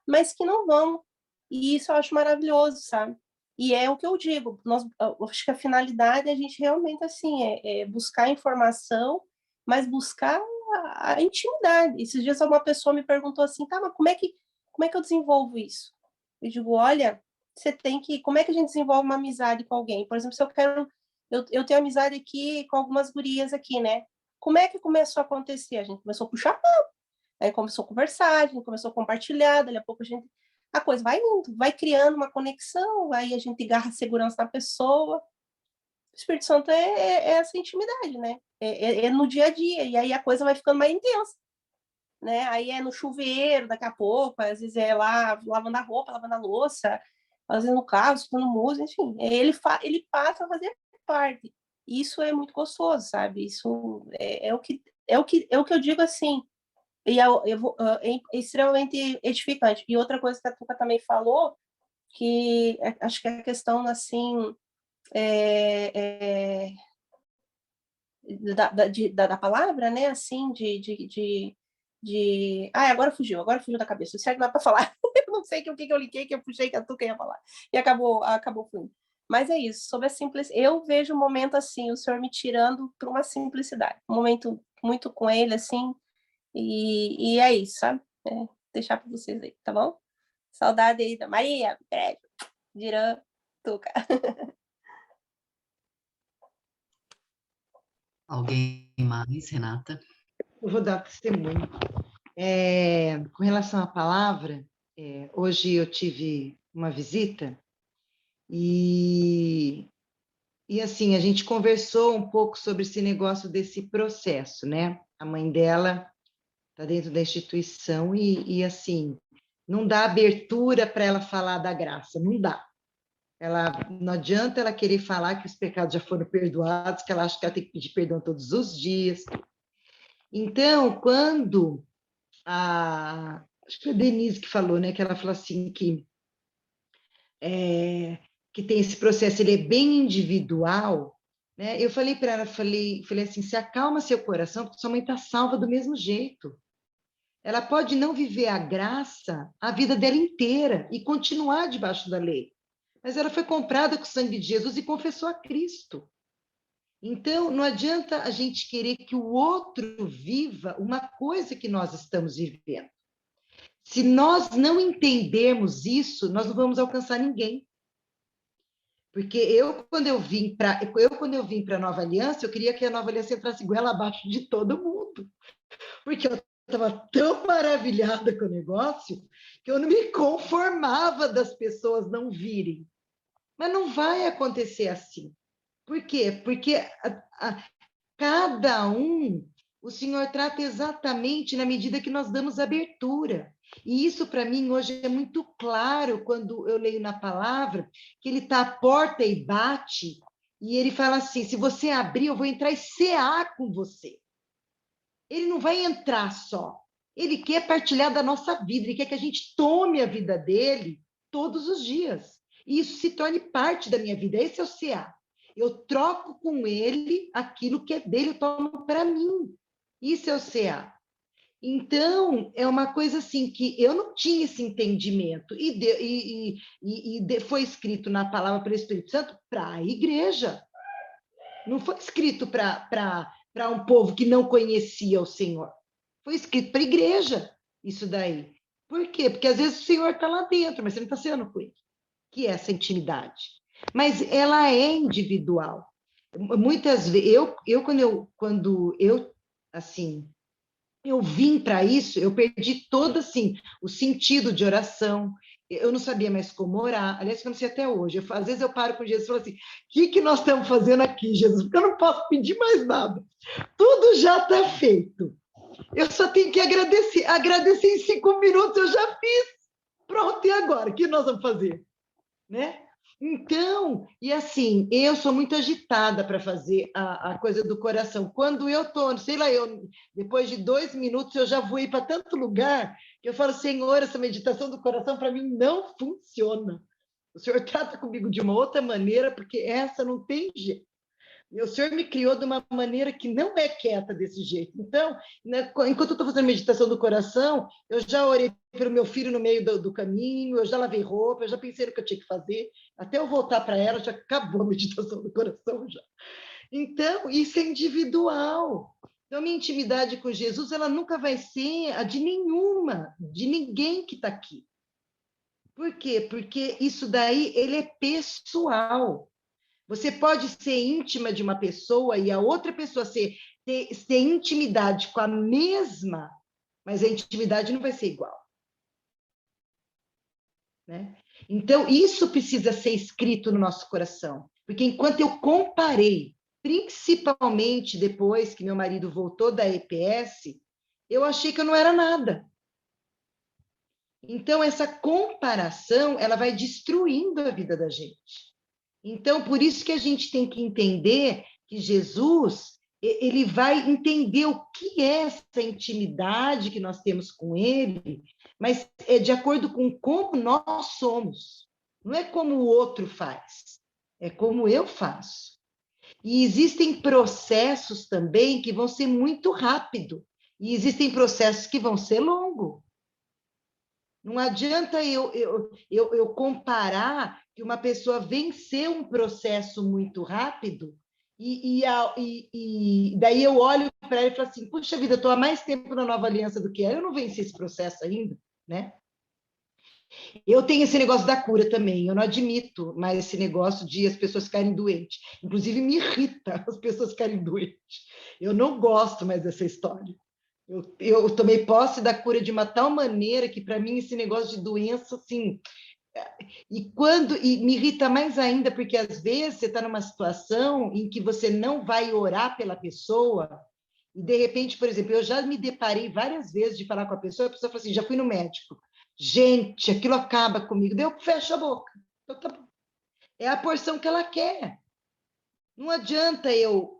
mas que não vão. E isso eu acho maravilhoso, sabe? E é o que eu digo, eu acho que a finalidade é a gente realmente, assim, é buscar informação, mas buscar a intimidade. Esses dias uma pessoa me perguntou assim, tá, mas como é que eu desenvolvo isso? Eu digo, olha, você tem que, como é que a gente desenvolve uma amizade com alguém? Por exemplo, se eu tenho amizade aqui com algumas gurias aqui, né? Como é que começou a acontecer? A gente começou a puxar papo, aí começou a conversar, a gente começou a compartilhar, daqui a pouco a coisa vai indo, vai criando uma conexão, aí a gente agarra segurança na pessoa. O Espírito Santo é essa intimidade, né? É no dia a dia, e aí a coisa vai ficando mais intensa, né? Aí é no chuveiro, daqui a pouco, às vezes é lá lavando a roupa, lavando a louça, às vezes no carro, escutando música, enfim. Ele passa a fazer parte. Isso é muito gostoso, sabe? Isso é o que eu digo assim, e é extremamente edificante. E outra coisa que a Tuca também falou, que acho que é a questão, assim, da palavra, né, assim, agora fugiu da cabeça, o certo não é para falar, eu não sei o que eu liguei, que eu puxei, que a Tuca ia falar, e acabou fluindo. Mas é isso, sobre a simplicidade, eu vejo um momento assim, o Senhor me tirando para uma simplicidade, um momento muito com Ele, assim, e é isso, sabe? Deixar para vocês aí, tá bom? Saudade aí da Maria, beijo, Dirã, Tuca. Alguém mais, Renata? Eu vou dar testemunho. Com relação à palavra, hoje eu tive uma visita e assim, a gente conversou um pouco sobre esse negócio desse processo, né? A mãe dela está dentro da instituição e assim, não dá abertura para ela falar da graça, não dá. Não adianta ela querer falar que os pecados já foram perdoados, que ela acha que ela tem que pedir perdão todos os dias. Então, quando acho que foi a Denise que falou, né, que ela falou assim que tem esse processo, ele é bem individual, né? Eu falei para ela, falei assim, se acalma seu coração, porque sua mãe está salva do mesmo jeito. Ela pode não viver a graça a vida dela inteira e continuar debaixo da lei. Mas ela foi comprada com o sangue de Jesus e confessou a Cristo. Então, não adianta a gente querer que o outro viva uma coisa que nós estamos vivendo. Se nós não entendermos isso, nós não vamos alcançar ninguém. Porque quando eu vim para a Nova Aliança, eu queria que a Nova Aliança entrasse goela abaixo de todo mundo. Porque eu estava tão maravilhada com o negócio que eu não me conformava das pessoas não virem. Mas não vai acontecer assim. Por quê? Porque cada um, o Senhor trata exatamente na medida que nós damos abertura. E isso, para mim, hoje é muito claro quando eu leio na palavra que ele está à porta e bate, e ele fala assim, se você abrir, eu vou entrar e cear com você. Ele não vai entrar só, Ele quer partilhar da nossa vida, ele quer que a gente tome a vida dele todos os dias. E isso se torne parte da minha vida. Esse é o CA. Eu troco com ele aquilo que é dele, eu tomo para mim. Isso é o CA. Então, é uma coisa assim que eu não tinha esse entendimento. Foi escrito na palavra pelo Espírito Santo para a igreja. Não foi escrito para um povo que não conhecia o Senhor. Foi escrito para a igreja, isso daí. Por quê? Porque às vezes o Senhor está lá dentro, mas você não está sendo com ele. Que é essa intimidade. Mas ela é individual. Muitas vezes, quando eu assim, eu vim para isso, eu perdi todo assim, o sentido de oração. Eu não sabia mais como orar. Aliás, eu não sei até hoje. Às vezes eu paro com Jesus e falo assim: o que nós estamos fazendo aqui, Jesus? Porque eu não posso pedir mais nada. Tudo já está feito. Eu só tenho que agradecer. Agradecer em 5 minutos eu já fiz. Pronto, e agora? O que nós vamos fazer? Né? Então, e assim, eu sou muito agitada para fazer a coisa do coração. Quando eu estou, sei lá, depois de 2 minutos eu já voei para tanto lugar que eu falo, Senhor, essa meditação do coração para mim não funciona. O Senhor trata comigo de uma outra maneira, porque essa não tem jeito. E o Senhor me criou de uma maneira que não é quieta desse jeito. Então, né, enquanto eu estou fazendo meditação do coração, eu já orei pelo meu filho no meio do caminho, eu já lavei roupa, eu já pensei no que eu tinha que fazer. Até eu voltar para ela, já acabou a meditação do coração já. Então, isso é individual. Então, minha intimidade com Jesus, ela nunca vai ser a de nenhuma, de ninguém que está aqui. Por quê? Porque isso daí, ele é pessoal. Você pode ser íntima de uma pessoa e a outra pessoa ter intimidade com a mesma, mas a intimidade não vai ser igual. Né? Então, isso precisa ser escrito no nosso coração. Porque enquanto eu comparei, principalmente depois que meu marido voltou da EPS, eu achei que eu não era nada. Então, essa comparação, ela vai destruindo a vida da gente. Então, por isso que a gente tem que entender que Jesus, ele vai entender o que é essa intimidade que nós temos com ele, mas é de acordo com como nós somos. Não é como o outro faz, é como eu faço. E existem processos também que vão ser muito rápido, e existem processos que vão ser longos. Não adianta eu comparar que uma pessoa venceu um processo muito rápido e daí eu olho para ela e falo assim, puxa vida, eu estou há mais tempo na Nova Aliança do que ela, eu não venci esse processo ainda, né? Eu tenho esse negócio da cura também, eu não admito mais esse negócio de as pessoas ficarem doentes. Inclusive, me irrita as pessoas ficarem doentes. Eu não gosto mais dessa história. Eu tomei posse da cura de uma tal maneira que, para mim, esse negócio de doença, assim... E me irrita mais ainda, porque, às vezes, você está numa situação em que você não vai orar pela pessoa, e, de repente, por exemplo, eu já me deparei várias vezes de falar com a pessoa fala assim, já fui no médico. Gente, aquilo acaba comigo. Daí eu fecho a boca. Então, tá bom. É a porção que ela quer. Não adianta eu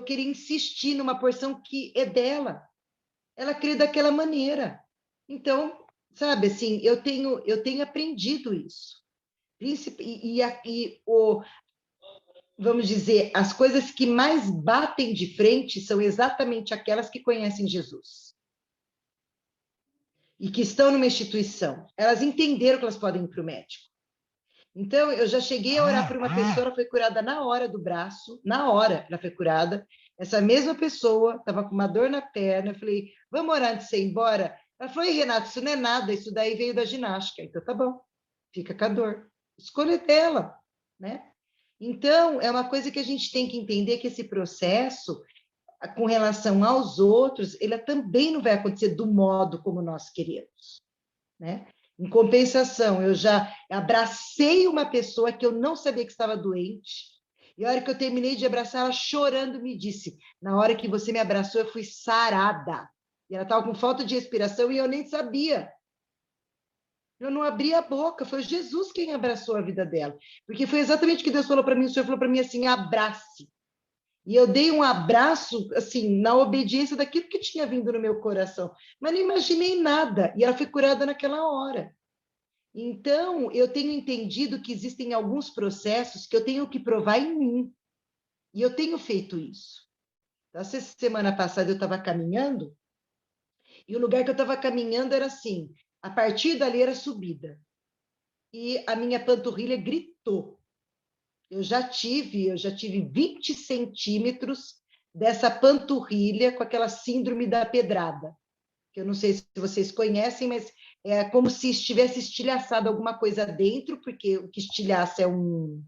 querer insistir numa porção que é dela. Ela crê daquela maneira. Então, sabe, assim, eu tenho aprendido isso. Vamos dizer, as coisas que mais batem de frente são exatamente aquelas que conhecem Jesus. E que estão numa instituição. Elas entenderam que elas podem ir para o médico. Então, eu já cheguei a orar por uma pessoa, ela foi curada na hora do braço, na hora ela foi curada. Essa mesma pessoa estava com uma dor na perna, eu falei, vamos orar antes de você ir embora? Ela falou, Renato, isso não é nada, isso daí veio da ginástica. Então, tá bom, fica com a dor. Escolha dela, né? Então, é uma coisa que a gente tem que entender que esse processo, com relação aos outros, ele também não vai acontecer do modo como nós queremos, né? Em compensação, eu já abracei uma pessoa que eu não sabia que estava doente, e a hora que eu terminei de abraçar, ela chorando me disse, na hora que você me abraçou, eu fui sarada. E ela estava com falta de respiração e eu nem sabia. Eu não abri a boca, foi Jesus quem abraçou a vida dela. Porque foi exatamente o que Deus falou para mim, o Senhor falou para mim assim, abrace. E eu dei um abraço, assim, na obediência daquilo que tinha vindo no meu coração. Mas não imaginei nada. E ela foi curada naquela hora. Então, eu tenho entendido que existem alguns processos que eu tenho que provar em mim. E eu tenho feito isso. Então, essa semana passada eu estava caminhando, e o lugar que eu estava caminhando era assim, a partir dali era subida. E a minha panturrilha gritou. Eu já tive 20 centímetros dessa panturrilha com aquela síndrome da pedrada, que eu não sei se vocês conhecem, mas é como se estivesse estilhaçado alguma coisa dentro, porque o que estilhaça é um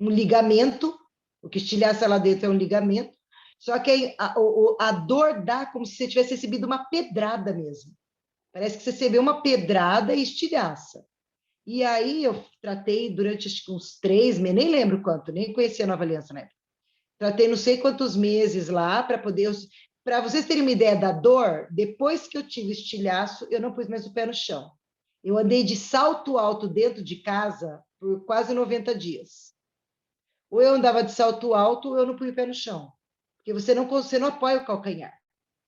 ligamento, o que estilhaça lá dentro é um ligamento, só que a dor dá como se você tivesse recebido uma pedrada mesmo. Parece que você recebeu uma pedrada e estilhaça. E aí eu tratei durante acho que uns 3 meses, nem lembro quanto, nem conhecia a Nova Aliança, né? Tratei não sei quantos meses lá para poder... Para vocês terem uma ideia da dor, depois que eu tive estilhaço, eu não pus mais o pé no chão. Eu andei de salto alto dentro de casa por quase 90 dias. Ou eu andava de salto alto, ou eu não punha o pé no chão. Porque você não apoia o calcanhar,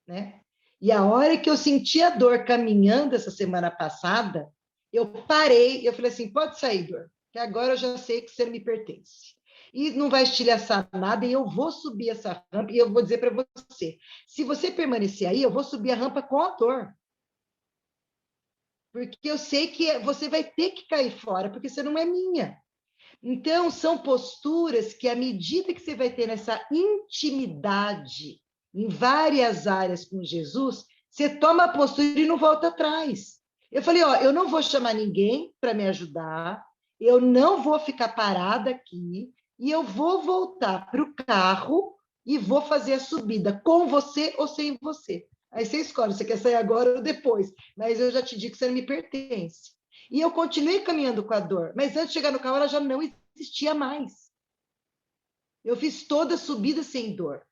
né? E a hora que eu senti a dor caminhando essa semana passada, eu parei, eu falei assim, pode sair, dor, que agora eu já sei que você não me pertence. E não vai estilhaçar nada, e eu vou subir essa rampa, e eu vou dizer para você, se você permanecer aí, eu vou subir a rampa com a dor. Porque eu sei que você vai ter que cair fora, porque você não é minha. Então, são posturas que, à medida que você vai ter essa intimidade em várias áreas com Jesus, você toma a postura e não volta atrás. Eu falei, ó, eu não vou chamar ninguém para me ajudar, eu não vou ficar parada aqui, e eu vou voltar para o carro e vou fazer a subida com você ou sem você. Aí você escolhe, você quer sair agora ou depois, mas eu já te digo que você não me pertence. E eu continuei caminhando com a dor, mas antes de chegar no carro, ela já não existia mais. Eu fiz toda a subida sem dor.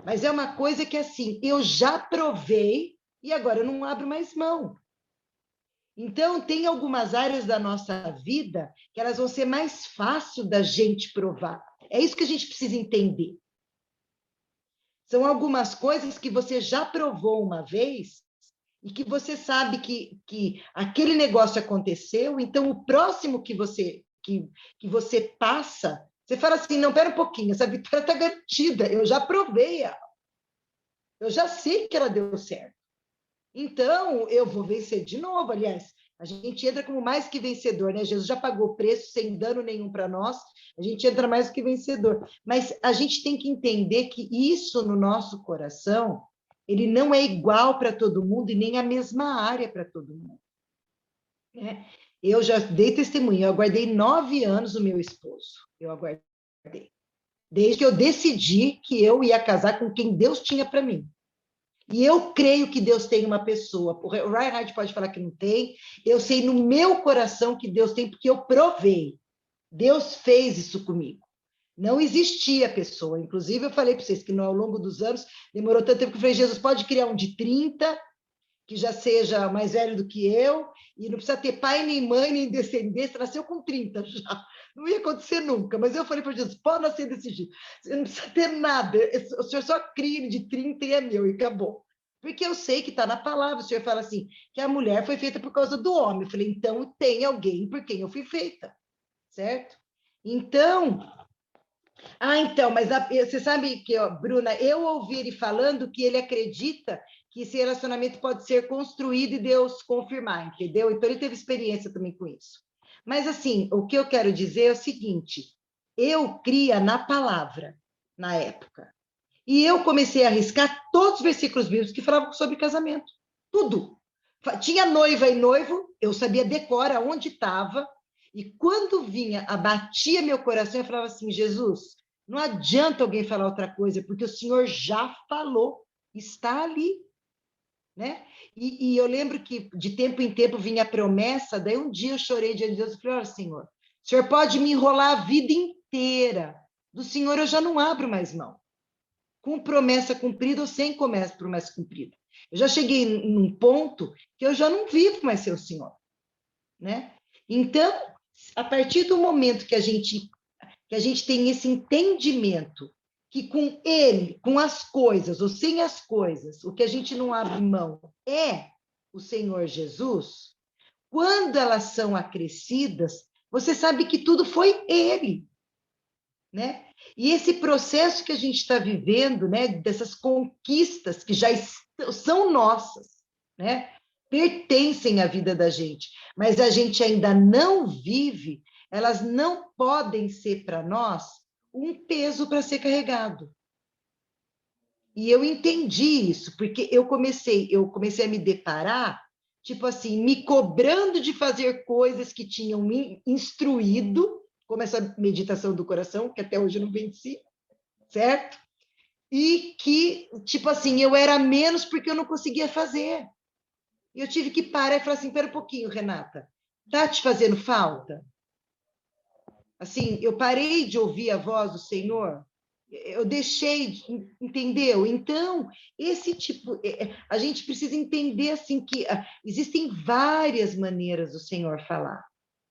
Mas é uma coisa que, assim, eu já provei e agora eu não abro mais mão. Então, tem algumas áreas da nossa vida que elas vão ser mais fácil da gente provar. É isso que a gente precisa entender. São algumas coisas que você já provou uma vez e que você sabe que aquele negócio aconteceu, então o próximo que você passa, você fala assim, não, pera um pouquinho, essa vitória está garantida, eu já provei ela. Eu já sei que ela deu certo. Então, eu vou vencer de novo, aliás, a gente entra como mais que vencedor, né? Jesus já pagou o preço sem dano nenhum para nós, a gente entra mais que vencedor. Mas a gente tem que entender que isso no nosso coração, ele não é igual para todo mundo e nem a mesma área para todo mundo. Né? Eu já dei testemunho, eu aguardei 9 anos o meu esposo, eu aguardei. Desde que eu decidi que eu ia casar com quem Deus tinha para mim. E eu creio que Deus tem uma pessoa. O Reinhard pode falar que não tem. Eu sei no meu coração que Deus tem, porque eu provei. Deus fez isso comigo. Não existia pessoa. Inclusive, eu falei para vocês que ao longo dos anos, demorou tanto tempo que eu falei, Jesus, pode criar um de 30, que já seja mais velho do que eu, e não precisa ter pai, nem mãe, nem descendência, nasceu com 30 já. Não ia acontecer nunca, mas eu falei para Jesus, pode nascer desse jeito, você não precisa ter nada, o senhor só cria ele de 30 e é meu, e acabou. Porque eu sei que está na palavra, o senhor fala assim, que a mulher foi feita por causa do homem. Eu falei, então tem alguém por quem eu fui feita, certo? Então, mas você sabe que, ó, Bruna, eu ouvi ele falando que ele acredita que esse relacionamento pode ser construído e Deus confirmar, entendeu? Então, ele teve experiência também com isso. Mas, assim, o que eu quero dizer é o seguinte, eu cria na palavra, na época, e eu comecei a arriscar todos os versículos bíblicos que falavam sobre casamento, tudo. Tinha noiva e noivo, eu sabia decora onde estava, e quando vinha, abatia meu coração, eu falava assim, Jesus, não adianta alguém falar outra coisa, porque o Senhor já falou, está ali. Né? E eu lembro que de tempo em tempo vinha a promessa, daí um dia eu chorei diante de Deus e falei, olha, Senhor, o Senhor pode me enrolar a vida inteira, do Senhor eu já não abro mais mão, com promessa cumprida ou sem promessa cumprida. Eu já cheguei num ponto que eu já não vivo mais ser o Senhor. Né? Então, a partir do momento que a gente que a gente tem esse entendimento que com ele, com as coisas ou sem as coisas, o que a gente não abre mão é o Senhor Jesus, quando elas são acrescidas, você sabe que tudo foi ele, né? E esse processo que a gente está vivendo, né, dessas conquistas que já são nossas, né, pertencem à vida da gente, mas a gente ainda não vive, elas não podem ser para nós um peso para ser carregado. E eu entendi isso, porque eu comecei a me deparar, tipo assim, me cobrando de fazer coisas que tinham me instruído, como essa meditação do coração, que até hoje eu não venci, certo? E que, tipo assim, eu era menos porque eu não conseguia fazer. E eu tive que parar e falar assim, espera um pouquinho, Renata, tá te fazendo falta? Assim, eu parei de ouvir a voz do Senhor, eu deixei, entendeu? Então, esse tipo, a gente precisa entender assim que existem várias maneiras do Senhor falar,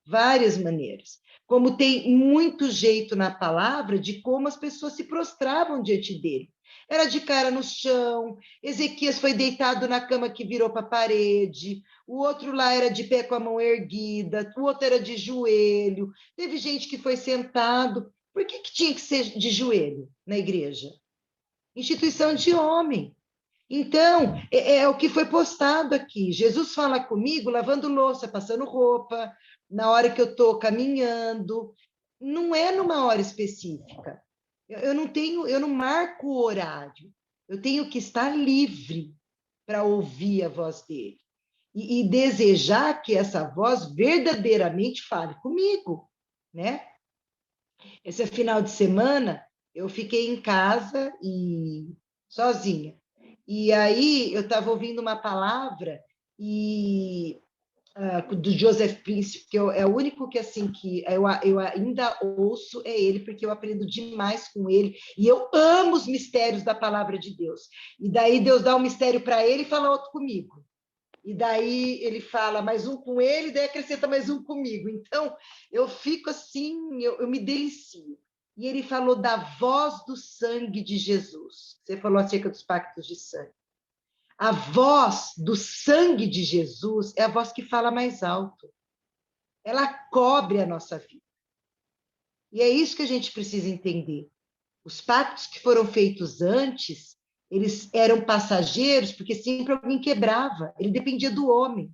várias maneiras. Como tem muito jeito na palavra de como as pessoas se prostravam diante dele. Era de cara no chão, Ezequias foi deitado na cama que virou para a parede, o outro lá era de pé com a mão erguida, o outro era de joelho, teve gente que foi sentado. Por que tinha que ser de joelho na igreja? Instituição de homem. Então, é o que foi postado aqui. Jesus fala comigo lavando louça, passando roupa, na hora que eu estou caminhando. Não é numa hora específica. Eu não marco o horário. Eu tenho que estar livre para ouvir a voz dele. E desejar que essa voz verdadeiramente fale comigo, né? Esse final de semana, eu fiquei em casa e sozinha. E aí eu estava ouvindo uma palavra e do Joseph Prince, que é o único que assim que eu ainda ouço é ele, porque eu aprendo demais com ele e eu amo os mistérios da palavra de Deus. E daí Deus dá um mistério para ele e fala outro comigo. E daí ele fala mais um com ele, daí acrescenta mais um comigo. Então, eu fico assim, eu me delicio. E ele falou da voz do sangue de Jesus. Você falou acerca dos pactos de sangue. A voz do sangue de Jesus é a voz que fala mais alto. Ela cobre a nossa vida. E é isso que a gente precisa entender. Os pactos que foram feitos antes, eles eram passageiros, porque sempre alguém quebrava. Ele dependia do homem.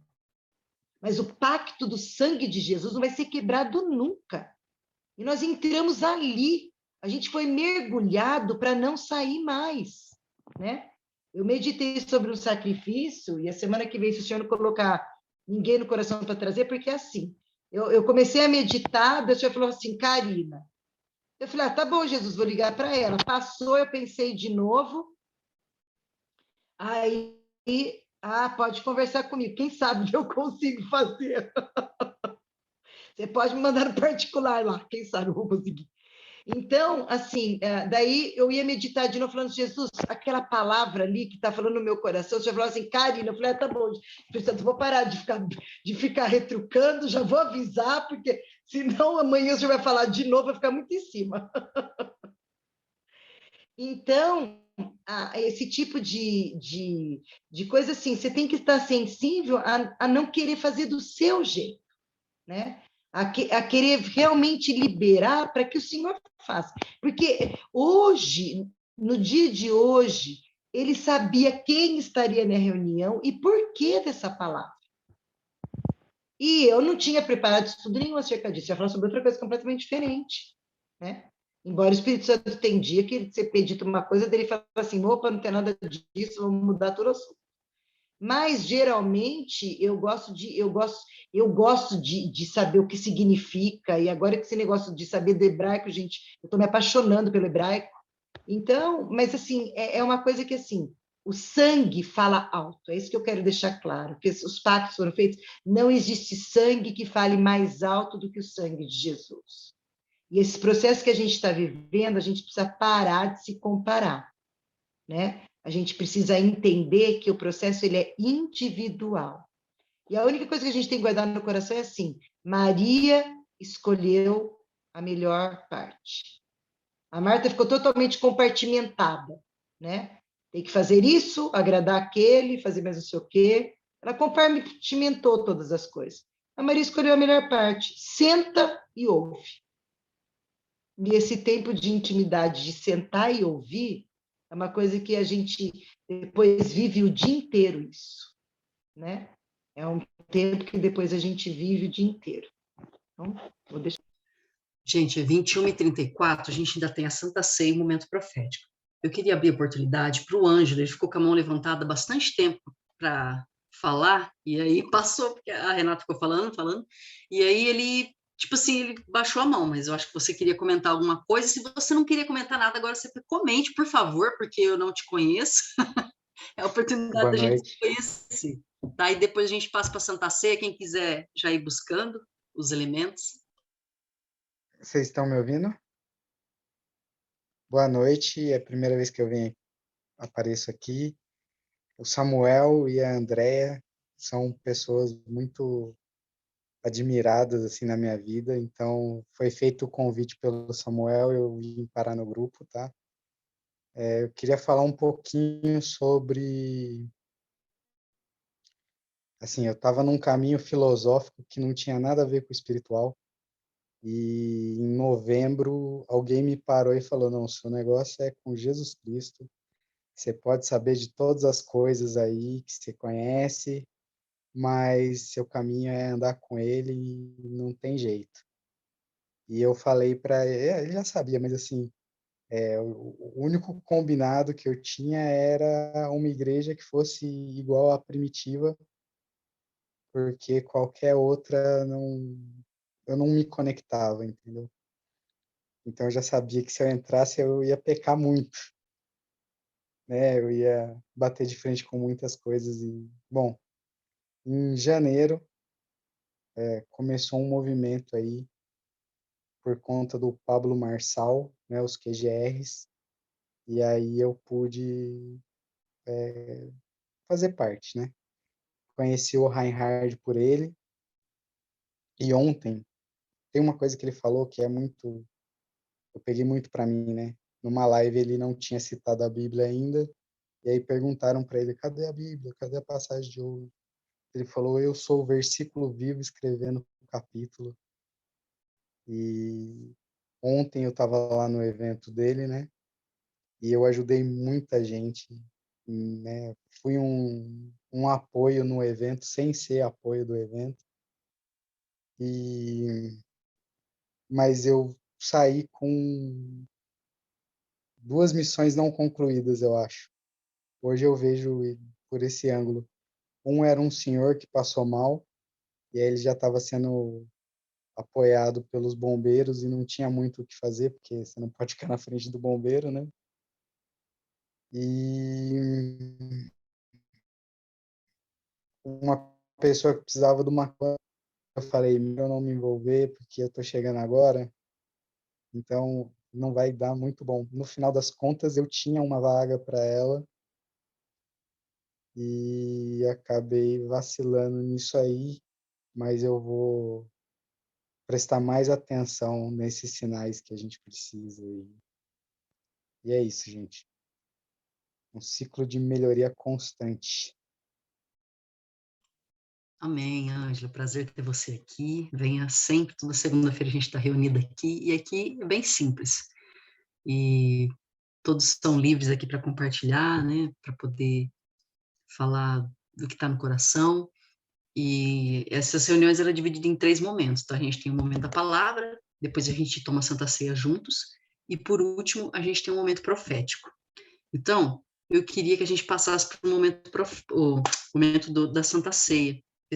Mas o pacto do sangue de Jesus não vai ser quebrado nunca. E nós entramos ali. A gente foi mergulhado para não sair mais, né? Eu meditei sobre um sacrifício e a semana que vem, se o senhor não colocar ninguém no coração para trazer, porque é assim. Eu comecei a meditar, o senhor falou assim, Karina. Eu falei, tá bom, Jesus, vou ligar para ela. Passou, eu pensei de novo. Aí, pode conversar comigo. Quem sabe eu consigo fazer. Você pode me mandar no particular lá, quem sabe eu vou conseguir. Então, assim, daí eu ia meditar de novo, falando, Jesus, aquela palavra ali que está falando no meu coração, você falou assim, Karina, eu falei, tá bom, portanto, vou parar de ficar retrucando, já vou avisar, porque senão amanhã você vai falar de novo, vai ficar muito em cima. Então, esse tipo de coisa assim, você tem que estar sensível a não querer fazer do seu jeito, né? A querer realmente liberar para que o Senhor faça. Porque hoje, no dia de hoje, ele sabia quem estaria na reunião e por que dessa palavra. E eu não tinha preparado estudo nenhum acerca disso, ia falar sobre outra coisa completamente diferente, né? Embora o Espírito Santo tem dia que você acredita uma coisa, dele fala assim, opa, não tem nada disso, vamos mudar todo o assunto. Mas, geralmente, eu gosto de saber o que significa, e agora que esse negócio de saber do hebraico, gente, eu estou me apaixonando pelo hebraico. Então, mas assim, é uma coisa que assim, o sangue fala alto, é isso que eu quero deixar claro, porque os pactos foram feitos, não existe sangue que fale mais alto do que o sangue de Jesus. E esse processo que a gente está vivendo, a gente precisa parar de se comparar, né? A gente precisa entender que o processo ele é individual. E a única coisa que a gente tem que guardar no coração é assim, Maria escolheu a melhor parte. A Marta ficou totalmente compartimentada, né? Tem que fazer isso, agradar aquele, fazer mais não sei o quê. Ela compartimentou todas as coisas. A Maria escolheu a melhor parte. Senta e ouve. E esse tempo de intimidade, de sentar e ouvir, é uma coisa que a gente depois vive o dia inteiro isso, né? É um tempo que depois a gente vive o dia inteiro. Então, vou deixar. Gente, é 21h34, a gente ainda tem a Santa Ceia e o momento profético. Eu queria abrir a oportunidade para o Ângelo, ele ficou com a mão levantada há bastante tempo para falar, e aí passou, porque a Renata ficou falando, e aí ele, tipo assim, ele baixou a mão, mas eu acho que você queria comentar alguma coisa. Se você não queria comentar nada, agora você comente, por favor, porque eu não te conheço. É a oportunidade Boa da gente se noite. conhecer. Tá? E depois a gente passa para a Santa Ceia, quem quiser já ir buscando os elementos. Vocês estão me ouvindo? Boa noite. É a primeira vez que eu apareço aqui. O Samuel e a Andrea são pessoas muito admiradas assim na minha vida. Então, foi feito o convite pelo Samuel, eu vim parar no grupo, tá? Eu queria falar um pouquinho sobre... Assim, eu estava num caminho filosófico que não tinha nada a ver com o espiritual. E em novembro, alguém me parou e falou: não, seu negócio é com Jesus Cristo. Você pode saber de todas as coisas aí que você conhece, mas seu caminho é andar com Ele e não tem jeito. E eu falei para ele já sabia, mas assim, o único combinado que eu tinha era uma igreja que fosse igual à primitiva, porque qualquer outra eu não me conectava, entendeu? Então eu já sabia que se eu entrasse eu ia pecar muito, né? Eu ia bater de frente com muitas coisas e, bom, em janeiro começou um movimento aí por conta do Pablo Marçal, né, os QGRs, e aí eu pude fazer parte, né? Conheci o Reinhard por ele, e ontem tem uma coisa que ele falou que é muito, eu peguei muito para mim, né? Numa live ele não tinha citado a Bíblia ainda, e aí perguntaram para ele: cadê a Bíblia? Cadê a passagem de hoje? Ele falou: eu sou o versículo vivo escrevendo o capítulo. E ontem eu estava lá no evento dele, né? E eu ajudei muita gente, né? Fui um apoio no evento, sem ser apoio do evento. Mas eu saí com 2 missões não concluídas, eu acho. Hoje eu vejo por esse ângulo. Um era um senhor que passou mal, e aí ele já estava sendo apoiado pelos bombeiros e não tinha muito o que fazer, porque você não pode ficar na frente do bombeiro, né? E uma pessoa que precisava de uma coisa, eu falei: melhor não me envolver, porque eu tô chegando agora, então não vai dar muito bom. No final das contas, eu tinha uma vaga para ela e acabei vacilando nisso aí, mas eu vou prestar mais atenção nesses sinais que a gente precisa. E é isso, gente. Um ciclo de melhoria constante. Amém, Ângela. Prazer ter você aqui. Venha sempre, toda segunda-feira a gente está reunida aqui. E aqui é bem simples. E todos são livres aqui para compartilhar, né? Para poder falar do que está no coração. E essas reuniões eram divididas em 3 momentos. Então, a gente tem o momento da palavra, depois a gente toma a Santa Ceia juntos, e por último, a gente tem um momento profético. Então, eu queria que a gente passasse para o momento da Santa Ceia.